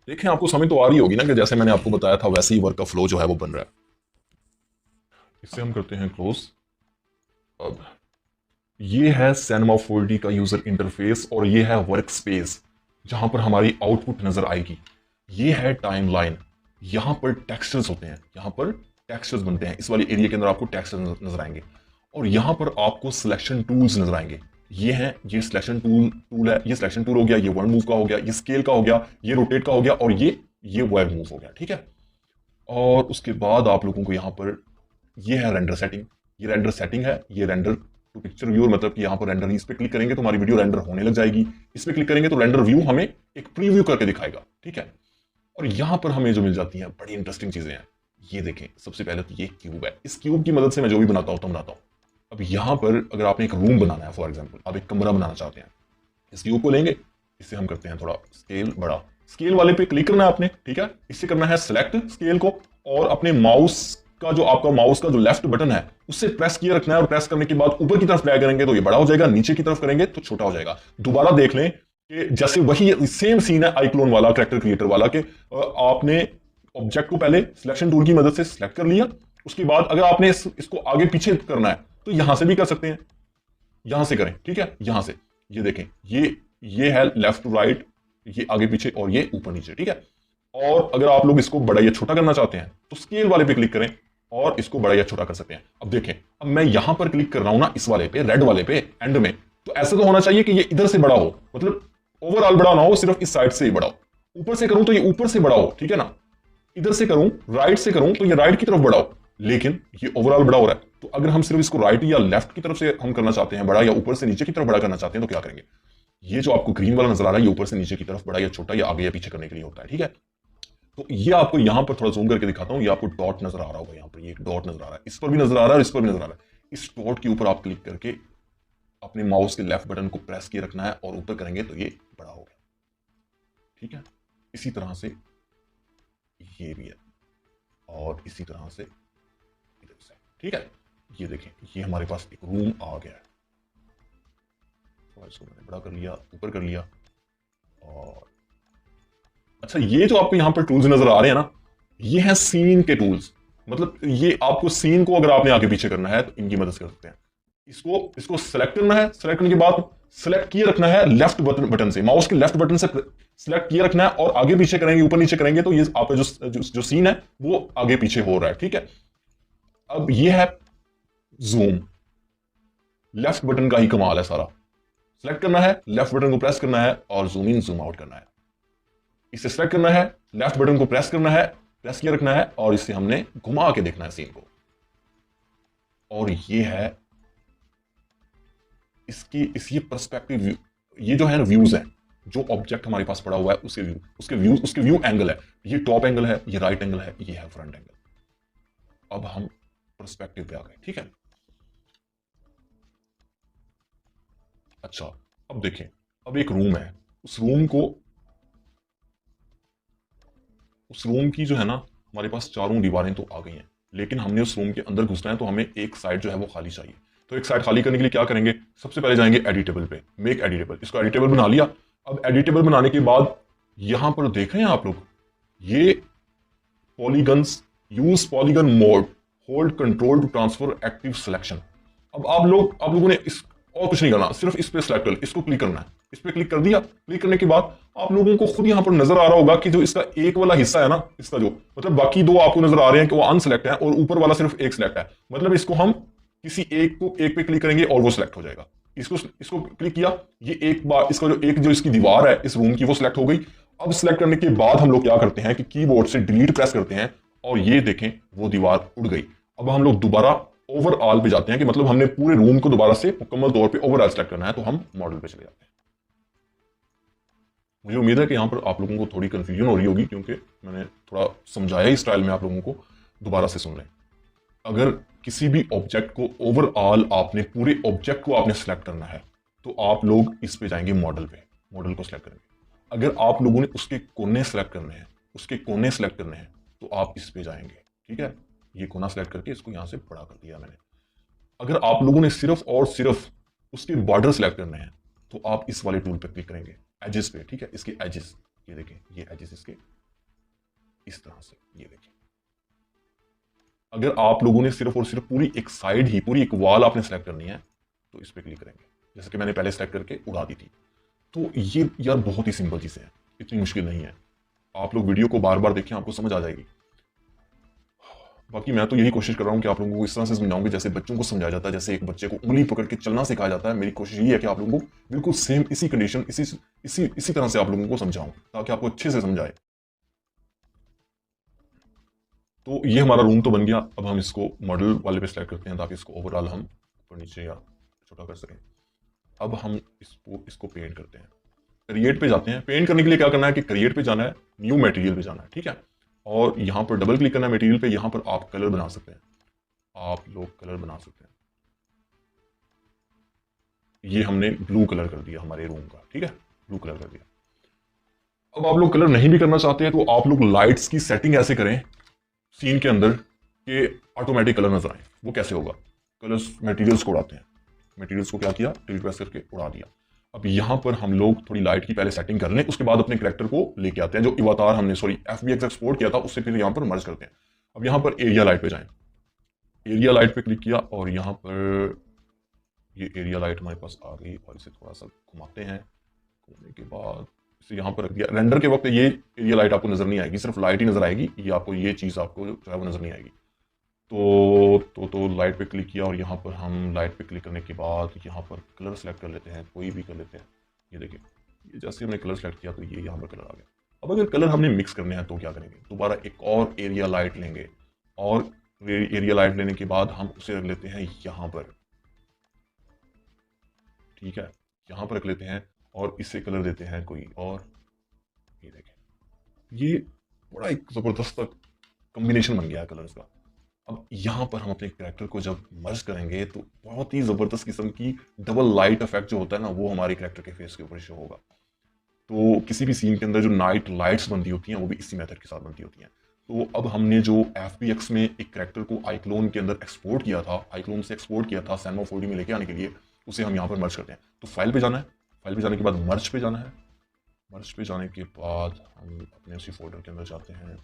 देखें आपको समझ तो आ रही होगी ना कि जैसे मैंने आपको बताया था वैसे ही वर्क का फ्लो जो है वो बन रहा है। इसे हम करते हैं क्लोज। अब ये है सिनेमा 4D का यूजर इंटरफेस और ये है वर्क स्पेस जहां पर हमारी आउटपुट नजर आएगी। ये है टाइमलाइन, यहां पर टेक्सचर्स होते हैं, यहां पर टेक्सचर्स बनते हैं। इस वाले एरिया के अंदर आपको टेक्सचर्स नजर आएंगे और यहां पर आपको सिलेक्शन टूल्स नजर आएंगे। ये है, ये सिलेक्शन टूल है, ये सिलेक्शन टूल हो गया, ये वन मूव का हो गया, ये स्केल का हो गया, ये रोटेट का हो गया, और ये वेब मूव हो गया। ठीक है, और उसके बाद आप लोगों को यहां पर ये है रेंडर सेटिंग। ये रेंडर सेटिंग है, ये रेंडर टू पिक्चर व्यू, मतलब कि यहां पर रेंडर, इस पे क्लिक करेंगे तो हमारी वीडियो रेंडर होने लग जाएगी। इस पे क्लिक करेंगे तो रेंडर व्यू हमें एक प्रीव्यू करके दिखाएगा। ठीक है, और यहां पर हमें जो मिल जाती हैं बड़ी इंटरेस्टिंग चीजें हैं। ये देखें, सबसे पहले तो ये क्यूब है, इस क्यूब की मदद से मैं जो भी बनाता हूं। अब यहां पर अगर आपने एक रूम बनाना है, फॉर एग्जांपल आप एक कमरा बनाना चाहते हैं, इस क्यूब को लेंगे, इसे हम करते हैं थोड़ा स्केल बड़ा, स्केल वाले पे क्लिक करना है आपने। ठीक है, इससे करना है सिलेक्ट स्केल को, और अपने माउस का जो आपका माउस का जो लेफ्ट बटन है उससे प्रेस किए रखना है, और प्रेस करने के बाद ऊपर की तरफ ड्रैग करेंगे तो ये बड़ा हो जाएगा, नीचे की तरफ करेंगे तो छोटा हो जाएगा। दोबारा देख लें कि जैसे वही सेम सीन है आईक्लोन वाला, कैरेक्टर क्रिएटर वाला, कि आपने ऑब्जेक्ट को पहले सिलेक्शन टूल की मदद से सिलेक्ट कर लिया, उसके बाद अगर आपने इसको आगे पीछे करना है तो यहां से भी कर सकते हैं, यहां से करें। ठीक है, यहां से ये देखें, ये है लेफ्ट टू राइट, ये आगे पीछे और ये ऊपर नीचे। ठीक है, और अगर आप लोग इसको बड़ा या छोटा करना चाहते हैं तो स्केल वाले पे क्लिक करें और इसको बड़ा या छोटा कर सकते हैं। अब देखें, अब मैं यहां पर क्लिक कर रहा हूं ना, इस वाले पे, रेड वाले पे एंड में, तो ऐसा तो होना चाहिए कि ये इधर से बड़ा हो, मतलब ओवरऑल बड़ा ना हो, सिर्फ इस साइड से ही बड़ा हो। ऊपर से करूं तो ये ऊपर से बड़ा हो, ठीक है ना, इधर से करूं, राइट से करूं तो ये राइट की तरफ बड़ा हो, लेकिन ये ओवरऑल बड़ा हो रहा है। तो अगर हम सिर्फ इसको राइट या लेफ्ट की तरफ से हम करना चाहते हैं बड़ा, या ऊपर से नीचे की तरफ बड़ा करना चाहते हैं, तो क्या करेंगे, ये जो आपको ग्रीन वाला नजर आ रहा है ये ऊपर से नीचे की तरफ बड़ा या छोटा या आगे या पीछे करने के लिए होता है। ठीक है, तो ये आपको यहां पर थोड़ा जूम करके दिखाता हूं, ये आपको डॉट नजर आ रहा होगा, यहां पर ये एक डॉट नजर आ रहा है, इस पर भी नजर आ रहा है और इस पर भी नजर आ रहा है। इस डॉट के ऊपर आप क्लिक करके अपने माउस के लेफ्ट बटन को प्रेस किए रखना है और ऊपर करेंगे तो ये बड़ा हो गया। ठीक है, इसी तरह से ये भी है, और इसी तरह से इधर से। ठीक है, ये देखें, ये हमारे पास एक रूम आ गया है। तो इसको मैंने बड़ा कर लिया, ऊपर कर लिया, और अच्छा, ये जो आपको यहां पर टूल्स नजर आ रहे हैं ना, ये हैं सीन के टूल्स। मतलब ये आपको सीन को अगर आपने आगे पीछे करना है तो इनकी मदद से कर सकते हैं। इसको सेलेक्ट करना है, सेलेक्ट करने के बाद सेलेक्ट किए रखना है लेफ्ट बटन से, माउस के लेफ्ट बटन से सिलेक्ट किए रखना है, और आगे पीछे करेंगे, ऊपर नीचे करेंगे तो ये आपका जो सीन है वो आगे पीछे हो रहा है। ठीक है, अब ये है जूम, लेफ्ट बटन का ही कमाल है सारा। सेलेक्ट करना है, लेफ्ट बटन को प्रेस करना है और जूम इन जूम आउट करना है। इसे सेलेक्ट करना है, लेफ्ट बटन को प्रेस करना है, प्रेस किए रखना है, और इसे हमने घुमा के देखना है सीन को। और ये है ये पर्सपेक्टिव व्यू, ये जो है ना व्यूज है, जो ऑब्जेक्ट हमारे पास पड़ा हुआ है उसके व्यू एंगल है। ये टॉप एंगल है, ये राइट एंगल है, ये है फ्रंट एंगल। अब हम पर्सपेक्टिव पे आ गए। ठीक है, अच्छा, अब देखें, अब एक रूम है, उस रूम को उस रूम की जो है ना, हमारे पास चारों दीवारें तो आ गई हैं, लेकिन हमने उस रूम के अंदर घुसना है, तो हमें एक साइड जो है वो खाली चाहिए। तो एक साइड खाली करने के लिए क्या करेंगे, सबसे पहले जाएंगे एडिटेबल पे, मेक एडिटेबल। इसको एडिटेबल बना लिया। अब एडिटेबल बनाने के बाद यहां पर देख रहे हैं आप लोग, ये polygons, use polygon mode, hold control to transfer active selection. अब आप लोगों ने इस और कुछ नहीं करना, सिर्फ इस पे सेलेक्ट कर, इसको क्लिक करना है। इस पे क्लिक कर दिया। क्लिक करने के बाद आप लोगों को खुद यहां पर नजर आ रहा होगा कि जो इसका एक वाला हिस्सा है ना, इसका जो मतलब बाकी दो आपको नजर आ रहे हैं कि वो अनसेलेक्ट है, और ऊपर वाला सिर्फ एक सिलेक्ट है। मतलब इसको हम किसी एक पे क्लिक करेंगे और वो सिलेक्ट हो जाएगा। इसको इसको क्लिक किया, ये एक बार इसका जो इसकी दीवार है इस रूम की, वो सिलेक्ट हो गई। अब सिलेक्ट करने के बाद हम लोग क्या करते हैं कि कीबोर्ड से डिलीट प्रेस करते हैं, और ये देखें वो दीवार उड़ गई। अब हम लोग दोबारा ओवरऑल पे जाते हैं, कि मतलब हमने पूरे रूम को दोबारा से मुकम्मल तौर पे ओवरऑल सेलेक्ट करना है, तो हम मॉडल पे चले जाते हैं। मुझे उम्मीद है कि यहां पर आप लोगों को थोड़ी कंफ्यूजन हो रही होगी, क्योंकि मैंने थोड़ा समझाया ही स्टाइल में, आप लोगों को दोबारा से सुन लें। अगर किसी भी ऑब्जेक्ट को ओवरऑल आपने पूरे ऑब्जेक्ट को आपने सेलेक्ट करना है, तो आप लोग इस पे जाएंगे मॉडल पे, मॉडल को सिलेक्ट करेंगे। अगर आप लोगों ने उसके कोने सेलेक्ट करने हैं, तो आप इस पे जाएंगे। ठीक है, ये कोना सेलेक्ट करके इसको यहां से बड़ा कर दिया मैंने। अगर आप लोगों ने सिर्फ और सिर्फ उसके बॉर्डर सेलेक्ट करने हैं, तो आप इस वाले टूल पे क्लिक करेंगे, एजेस पे। ठीक है, इसके एजेस, ये देखें, ये एजेस इसके इस तरह से, ये देखें। अगर आप लोगों ने सिर्फ और सिर्फ पूरी एक साइड ही, पूरी एक वॉल आपने सेलेक्ट करनी है, तो इस पे क्लिक करेंगे, जैसे कि मैंने पहले सेलेक्ट करके उड़ा दी थी। तो ये यार बहुत ही सिंपल चीजें हैं, इतनी मुश्किल नहीं है। आप लोग वीडियो को बार बार देखें, आपको समझ आ जाएगी। बाकी मैं तो यही कोशिश कर रहा हूँ कि आप लोगों को इस तरह से समझाऊंगी जैसे बच्चों को समझाया जाता है, जैसे एक बच्चे को उंगली पकड़ के चलना सिखाया जाता है। मेरी कोशिश ये है कि आप लोगों को बिल्कुल सेम इसी कंडीशन, इसी तरह से आप लोगों को समझाऊं, ताकि आपको अच्छे से समझाए। तो ये हमारा रूम तो बन गया। अब हम इसको मॉडल वाले पे सेलेक्ट करते हैं, ताकि इसको ओवरऑल हम ऊपर नीचे या छोटा कर सकें। अब हम इसको पेंट करते हैं। क्रिएट पे जाते हैं। पेंट करने के लिए क्या करना है कि क्रिएट पे जाना है, न्यू मटेरियल पे जाना है। ठीक है, और यहां पर डबल क्लिक करना है मटेरियल पे। यहां पर आप कलर बना सकते हैं, आप लोग कलर बना सकते हैं। ये हमने ब्लू कलर कर दिया हमारे रूम का। ठीक है, ब्लू कलर कर दिया। अब आप लोग कलर नहीं भी करना चाहते हैं, तो आप लोग लाइट्स की सेटिंग ऐसे करें सीन के अंदर कि ऑटोमेटिक कलर नजर आए। वो कैसे होगा, कलर्स मटेरियल्स को उड़ाते हैं। मटेरियल्स को क्या किया, डिलीट प्रेस करके उड़ा दिया। अब यहां पर हम लोग थोड़ी लाइट की पहले सेटिंग कर लें, उसके बाद अपने कैरेक्टर को लेके आते हैं। जो इवातार हमने FBX एक्सपोर्ट किया था, उससे फिर यहां पर मर्ज करते हैं। अब यहां पर एरिया लाइट पे जाएं, एरिया लाइट पे क्लिक किया, और यहां पर ये एरिया लाइट हमारे पास आ गई, और इसे थोड़ा सा घुमाते हैं। घूमने के बाद इसे यहाँ पर रख दिया। रेंडर के वक्त ये एरिया लाइट आपको नजर नहीं आएगी, सिर्फ लाइट ही नजर आएगी। ये आपको ये चीज़ आपको जो है वो नजर नहीं आएगी। तो लाइट पे क्लिक किया, और यहाँ पर हम लाइट पे क्लिक करने के बाद यहाँ पर कलर सेलेक्ट कर लेते हैं, कोई भी कर लेते हैं। ये देखिए, ये जैसे हमने कलर सेलेक्ट किया, तो ये यहाँ पर कलर आ गया। अब अगर कलर हमने मिक्स करने हैं, तो क्या करेंगे, दोबारा एक और एरिया लाइट लेंगे, और एरिया लाइट लेने के बाद हम उसे रख लेते हैं यहाँ पर। ठीक है, यहाँ पर रख लेते हैं, और इससे कलर देते हैं कोई और। ये देखें, ये बड़ा एक जबरदस्त कॉम्बिनेशन बन गया है कलर्स का। अब यहाँ पर हम अपने कैरेक्टर को जब मर्ज करेंगे, तो बहुत ही जबरदस्त किस्म की डबल लाइट इफेक्ट जो होता है ना, वो हमारे कैरेक्टर के फेस के ऊपर शो होगा। तो किसी भी सीन के अंदर जो नाइट लाइट्स बनती होती हैं, वो भी इसी मेथड के साथ बनती होती हैं। तो अब हमने जो FBX में एक कैरेक्टर को आईक्लोन के अंदर एक्सपोर्ट किया था, आईक्लोन से एक्सपोर्ट किया था Cinema 4D में लेके आने के लिए, उसे हम यहाँ पर मर्ज करते हैं। तो फाइल पे जाना है, फाइल पे जाने के बाद मर्ज पे जाना है। मर्ज पे जाने के बाद हम अपने उसी फोल्डर के अंदर जाते हैं,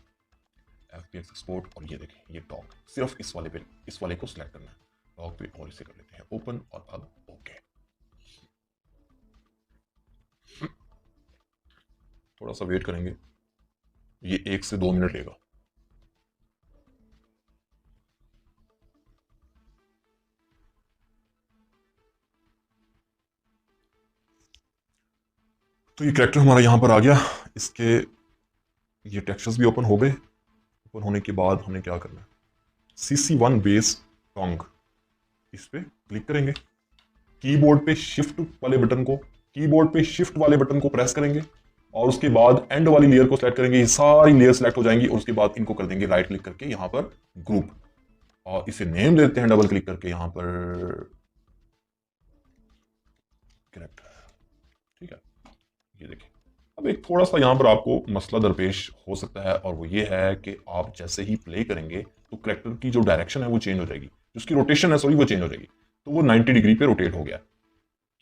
FBX एक्सपोर्ट, और ये देखें, ये डॉक, सिर्फ इस वाले को सिलेक्ट करना है, डॉक पे, और इसे कर लेते हैं ओपन, और अब ओके। थोड़ा सा वेट करेंगे, ये 1 से 2 मिनट लेगा। तो ये कैरेक्टर हमारा यहाँ पर आ गया। इसके ये टेक्सचर्स भी ओपन हो गए। ओपन होने के बाद हमें क्या करना है, CC1 बेस टोंग, इस पे क्लिक करेंगे। कीबोर्ड पे शिफ्ट वाले बटन को प्रेस करेंगे, और उसके बाद एंड वाली लेयर को सिलेक्ट करेंगे। ये सारी लेयर सिलेक्ट हो जाएंगी, और उसके बाद इनको कर देंगे राइट क्लिक करके यहाँ पर ग्रुप, और इसे नेम देते हैं डबल क्लिक करके यहाँ पर कैरेक्टर। ठीक है, ये देखिए, अब एक थोड़ा सा यहाँ पर आपको मसला दरपेश हो सकता है, और वो ये है कि आप जैसे ही प्ले करेंगे तो करेक्टर की जो डायरेक्शन है वो चेंज हो जाएगी, जिसकी रोटेशन है सॉरी वो चेंज हो जाएगी। तो वो 90 डिग्री पे रोटेट हो गया,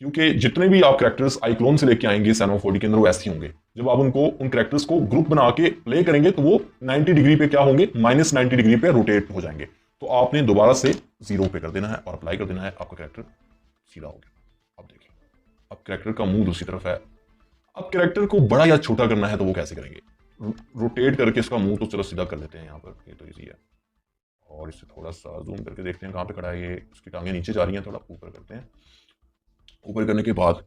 क्योंकि जितने भी आप करेक्टर्स आईक्लोन से लेके आएंगे सैनोफोडी के अंदर वो ऐसे ही होंगे। जब आप उनको उन करेक्टर्स को ग्रुप बना के प्ले करेंगे तो वो 90 डिग्री पे क्या होंगे, -90 डिग्री पे रोटेट हो जाएंगे। तो आपने दोबारा से 0 पे कर देना है और अप्लाई कर देना है, आपका करेक्टर सीधा हो गया। अब देखिए, अब करेक्टर का मुंह दूसरी तरफ है। अब करेक्टर को बड़ा या छोटा करना है तो वो कैसे करेंगे, रोटेट करके इसका मुंह तो चलो सीधा कर लेते हैं यहाँ पर, ये तो इजी है। और इसे थोड़ा सा जूम करके देखते हैं कहाँ पे खड़ा है ये, उसकी टांगें नीचे जा रही हैं, थोड़ा ऊपर करते हैं। ऊपर करने के बाद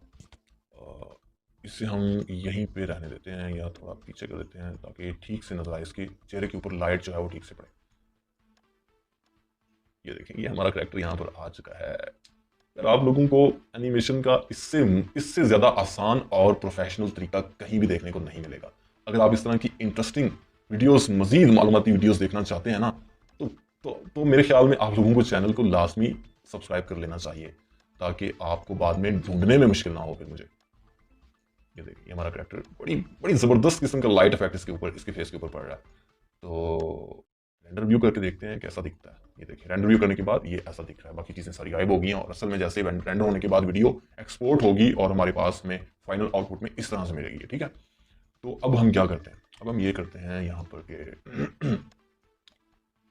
इसे हम यहीं पे रहने देते हैं या थोड़ा पीछे कर देते हैं ताकि ठीक से नजर आए, इसके चेहरे के ऊपर लाइट जो है वो ठीक से पड़े। ये देखें, ये हमारा करेक्टर यहाँ पर आ चुका है। अगर आप लोगों को एनिमेशन का इससे ज़्यादा आसान और प्रोफेशनल तरीका कहीं भी देखने को नहीं मिलेगा। अगर आप इस तरह की इंटरेस्टिंग वीडियोस, मजीद मालूमाती वीडियोस देखना चाहते हैं ना, तो मेरे ख्याल में आप लोगों को चैनल को लाजमी सब्सक्राइब कर लेना चाहिए, ताकि आपको बाद में ढूंढने में मुश्किल ना हो फिर मुझे। ये देखिए, हमारा करेक्टर बड़ी ज़बरदस्त किस्म का लाइट इफेक्ट इसके फेस के ऊपर पड़ रहा है। तो रेंडर व्यू करके देखते हैं कैसा दिखता है। ये देखिए, रेंडर व्यू करने के बाद ये ऐसा दिख रहा है, बाकी चीज़ें सारी गायब हो गई हैं। और असल में जैसे रेंडर होने के बाद वीडियो एक्सपोर्ट होगी और हमारे पास में फाइनल आउटपुट में इस तरह से मिलेगी, ठीक है। तो अब हम क्या करते हैं, अब हम ये करते हैं यहाँ पर के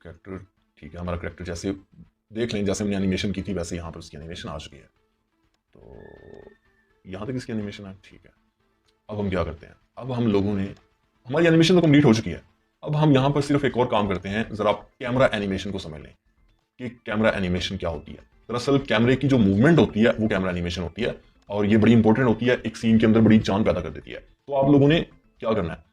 करेक्टर, ठीक है, हमारा करेक्टर जैसे देख लें, जैसे हमने एनिमेशन की थी वैसे यहाँ पर उसकी एनिमेशन आ चुकी है। तो यहाँ तक इसकी एनिमेशन है, ठीक है। अब हम क्या करते हैं, अब हम लोगों ने, हमारी एनिमेशन तो कंप्लीट हो चुकी है। अब हम यहाँ पर सिर्फ एक और काम करते हैं, ज़रा कैमरा एनिमेशन को समझ लें कि कैमरा एनिमेशन क्या होती है। दरअसल कैमरे की जो मूवमेंट होती है वो कैमरा एनिमेशन होती है, और ये बड़ी इंपॉर्टेंट होती है, एक सीन के अंदर बड़ी जान पैदा कर देती है। तो आप लोगों ने क्या करना है,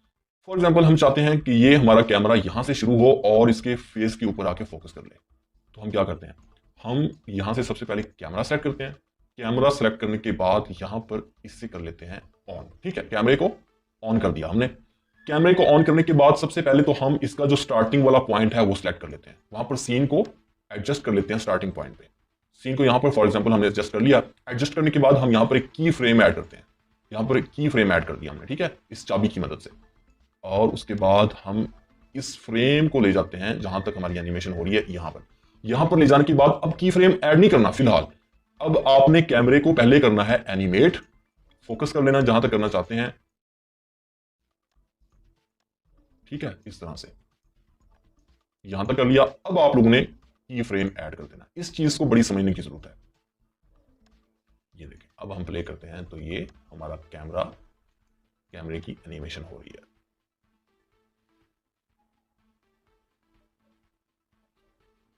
फॉर एग्जाम्पल हम चाहते हैं कि ये हमारा कैमरा यहाँ से शुरू हो और इसके फेस के ऊपर आके फोकस कर ले। तो हम क्या करते हैं, हम यहाँ से सबसे पहले कैमरा सेलेक्ट करते हैं। कैमरा सेलेक्ट करने के बाद यहाँ पर इससे कर लेते हैं ऑन, ठीक है, कैमरे को ऑन कर दिया हमने। कैमरे को ऑन करने के बाद सबसे पहले तो हम इसका जो स्टार्टिंग वाला पॉइंट है वो सिलेक्ट कर लेते हैं, वहां पर सीन को एडजस्ट कर लेते हैं स्टार्टिंग पॉइंट पे। सीन को यहाँ पर फॉर एग्जांपल हमने एडजस्ट कर लिया। एडजस्ट करने के बाद हम यहाँ पर एक की फ्रेम ऐड करते हैं, यहाँ पर एक की फ्रेम ऐड कर दिया हमने, ठीक है, इस चाबी की मदद से। और उसके बाद हम इस फ्रेम को ले जाते हैं जहां तक हमारी एनिमेशन हो रही है, यहाँ पर ले जाने के बाद अब की फ्रेम ऐड नहीं करना फिलहाल। अब आपने कैमरे को पहले करना है एनिमेट, फोकस कर लेना जहां तक करना चाहते हैं, ठीक है, इस तरह से यहां तक कर लिया। अब आप लोगों ने की फ्रेम ऐड कर देना, इस चीज को बड़ी समझने की जरूरत है। ये देखिए, अब हम प्ले करते हैं तो ये हमारा कैमरे की एनिमेशन हो रही है।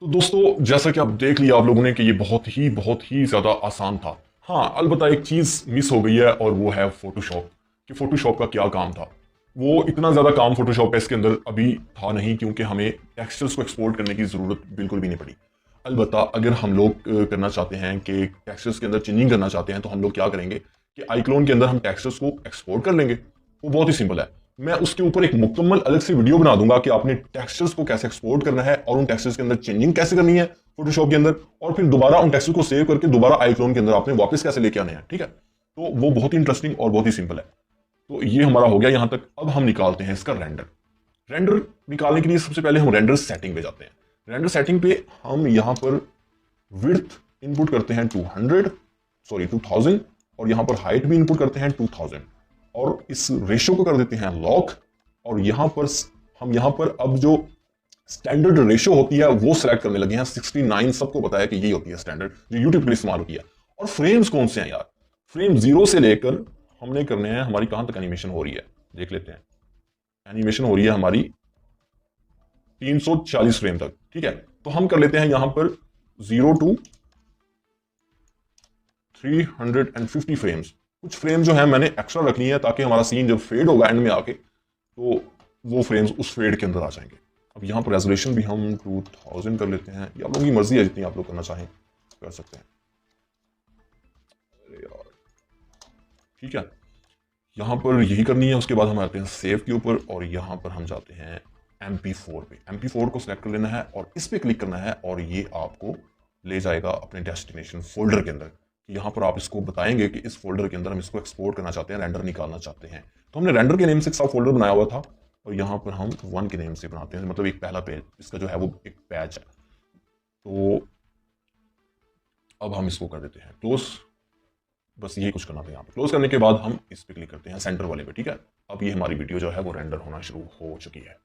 तो दोस्तों, जैसा कि आप देख लिया आप लोगों ने कि ये बहुत ही ज्यादा आसान था। हाँ, अलबत्ता एक चीज मिस हो गई है और वो है फोटोशॉप, कि फोटोशॉप का क्या काम था। वो इतना ज्यादा काम फोटोशॉप इसके अंदर अभी था नहीं, क्योंकि हमें टेक्सचर्स को एक्सपोर्ट करने की जरूरत बिल्कुल भी नहीं पड़ी। अलबत्ता अगर हम लोग करना चाहते हैं कि टेक्सचर्स के अंदर चेंजिंग करना चाहते हैं, तो हम लोग क्या करेंगे कि आईक्लोन के अंदर हम टेक्सचर्स को एक्सपोर्ट कर लेंगे। वो बहुत ही सिंपल है। मैं उसके ऊपर एक मुकम्मल अलग से वीडियो बना दूंगा कि आपने टेक्सचर्स को कैसे एक्सपोर्ट करना है और उन टेक्सचर्स के अंदर चेंजिंग कैसे करनी है फोटोशॉप के अंदर, और फिर दोबारा उन टेक्सचर्स को सेव करके दोबारा आईक्लोन के अंदर आपने वापस कैसे लेके आने हैं, ठीक है। तो वो बहुत ही इंटरेस्टिंग और बहुत ही सिंपल है। तो ये हमारा हो गया यहां तक। अब हम निकालते हैं इसका रेंडर। रेंडर निकालने के लिए सबसे पहले हम रेंडर सेटिंग पे जाते हैं। रेंडर सेटिंग पे हम यहां पर विड्थ इनपुट करते हैं 2000, और यहां पर हाइट भी इनपुट करते हैं 2000, और इस रेशो को कर देते हैं लॉक। और यहां पर अब जो स्टैंडर्ड रेशो होती है वो सिलेक्ट करने लगे हैं 69। सबको पता है कि यही होती है स्टैंडर्ड जो यूट्यूब के लिए इस्तेमाल होती है। और फ्रेम्स कौन से हैं यार, फ्रेम 0 से लेकर हमने करने हैं, हमारी कहां तक एनिमेशन हो रही है देख लेते हैं। एनिमेशन हो रही है हमारी 340 फ्रेम तक, ठीक है। तो हम कर लेते हैं यहां पर 0 to 350 फ्रेम्स। कुछ फ्रेम जो है मैंने एक्स्ट्रा रखनी है ताकि हमारा सीन जब फेड होगा एंड में आके तो वो फ्रेम्स उस फेड के अंदर आ जाएंगे। अब यहाँ पर रेजोल्यूशन भी हम 2000 कर लेते हैं, ये आप लोगों की मर्जी है, जितनी आप लोग करना चाहें कर सकते हैं। अरे यार, ठीक है, यहाँ पर यही करनी है। उसके बाद हम आते हैं सेव के ऊपर, और यहाँ पर हम जाते हैं MP4 पे। MP4 को सिलेक्ट कर लेना है और इस पर क्लिक करना है, और ये आपको ले जाएगा अपने डेस्टिनेशन फोल्डर के अंदर। कि यहाँ पर आप इसको बताएंगे कि इस फोल्डर के अंदर हम इसको एक्सपोर्ट करना चाहते हैं, रेंडर निकालना चाहते हैं। तो हमने रेंडर के नेम से एक सब फोल्डर बनाया हुआ था और यहाँ पर हम 1 के नेम से बनाते हैं, मतलब एक पहला पेज, इसका जो है वो एक पैच है। तो अब हम इसको कर देते हैं क्लोज। बस यही कुछ करना था। यहाँ पर क्लोज करने के बाद हम इस पर क्लिक करते हैं सेंटर वाले पे, ठीक है। अब ये हमारी वीडियो जो है वो रेंडर होना शुरू हो चुकी है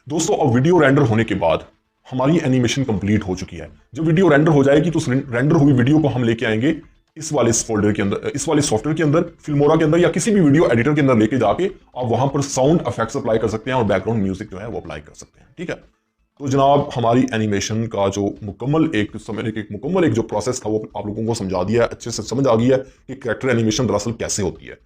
दोस्तों। अब वीडियो रेंडर होने के बाद हमारी एनिमेशन कंप्लीट हो चुकी है। जब वीडियो रेंडर हो जाएगी तो रेंडर हुई वीडियो को हम लेके आएंगे इस वाले फोल्डर के अंदर, इस वाले सॉफ्टवेयर के अंदर, फिल्मोरा के अंदर या किसी भी वीडियो एडिटर के अंदर लेके जाके आप वहां पर साउंड इफेक्ट्स अप्लाई कर सकते हैं और बैकग्राउंड म्यूजिक जो है वो अप्लाई कर सकते हैं, ठीक है। तो जनाब हमारी एनिमेशन का जो मुकम्मल एक जो प्रोसेस था वो आप लोगों को समझा दिया है, अच्छे से समझ आ गई है कि कैरेक्टर एनिमेशन दरअसल कैसे होती है।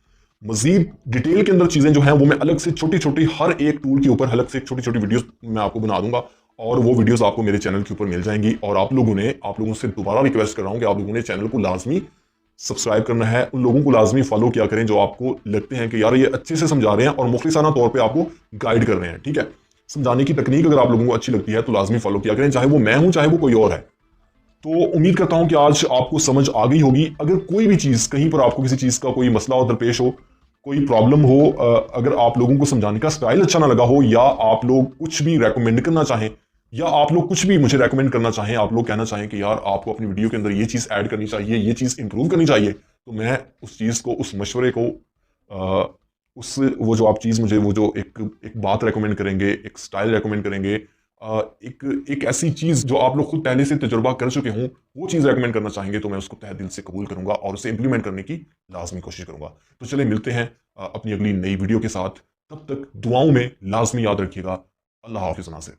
मजीद डिटेल के अंदर चीजें जो हैं वो मैं अलग से छोटी छोटी हर एक टूल के ऊपर अलग से छोटी छोटी वीडियोस मैं आपको बना दूंगा और वो वीडियोस आपको मेरे चैनल के ऊपर मिल जाएंगी। और आप लोगों से दोबारा रिक्वेस्ट कर रहा हूं कि आप लोगों ने चैनल को लाजमी सब्सक्राइब करना है, उन लोगों को लाजमी फॉलो किया करें जो आपको लगते हैं कि यार ये अच्छे से समझा रहे हैं और मुखलिसाना तौर पर आपको गाइड कर रहे हैं, ठीक है। समझाने की तकनीक अगर आप लोगों को अच्छी लगती है तो लाजमी फॉलो किया करें, चाहे वो मैं हूं चाहे वो कोई और है। तो उम्मीद करता हूं कि आज आपको समझ आ गई होगी। अगर कोई भी चीज कहीं पर आपको किसी चीज का कोई मसला हो, दरपेश हो, कोई प्रॉब्लम हो, अगर आप लोगों को समझाने का स्टाइल अच्छा ना लगा हो, या आप लोग कुछ भी रेकमेंड करना चाहें, या आप लोग कुछ भी मुझे रेकमेंड करना चाहें, आप लोग कहना चाहें कि यार आपको अपनी वीडियो के अंदर ये चीज़ ऐड करनी चाहिए, ये चीज़ इंप्रूव करनी चाहिए, तो मैं उस चीज़ को, उस मशवरे को, वो जो आप चीज़ मुझे, वो जो एक बात रेकमेंड करेंगे, एक स्टाइल रेकमेंड करेंगे, एक ऐसी चीज़ जो आप लोग खुद पहले से तजुर्बा कर चुके हों, वो चीज़ रेकमेंड करना चाहेंगे, तो मैं उसको तहे दिल से कबूल करूंगा और उसे इंप्लीमेंट करने की लाजमी कोशिश करूंगा। तो चले मिलते हैं अपनी अगली नई वीडियो के साथ। तब तक दुआओं में लाजमी याद रखिएगा। अल्लाह हाफिज़ नासिर।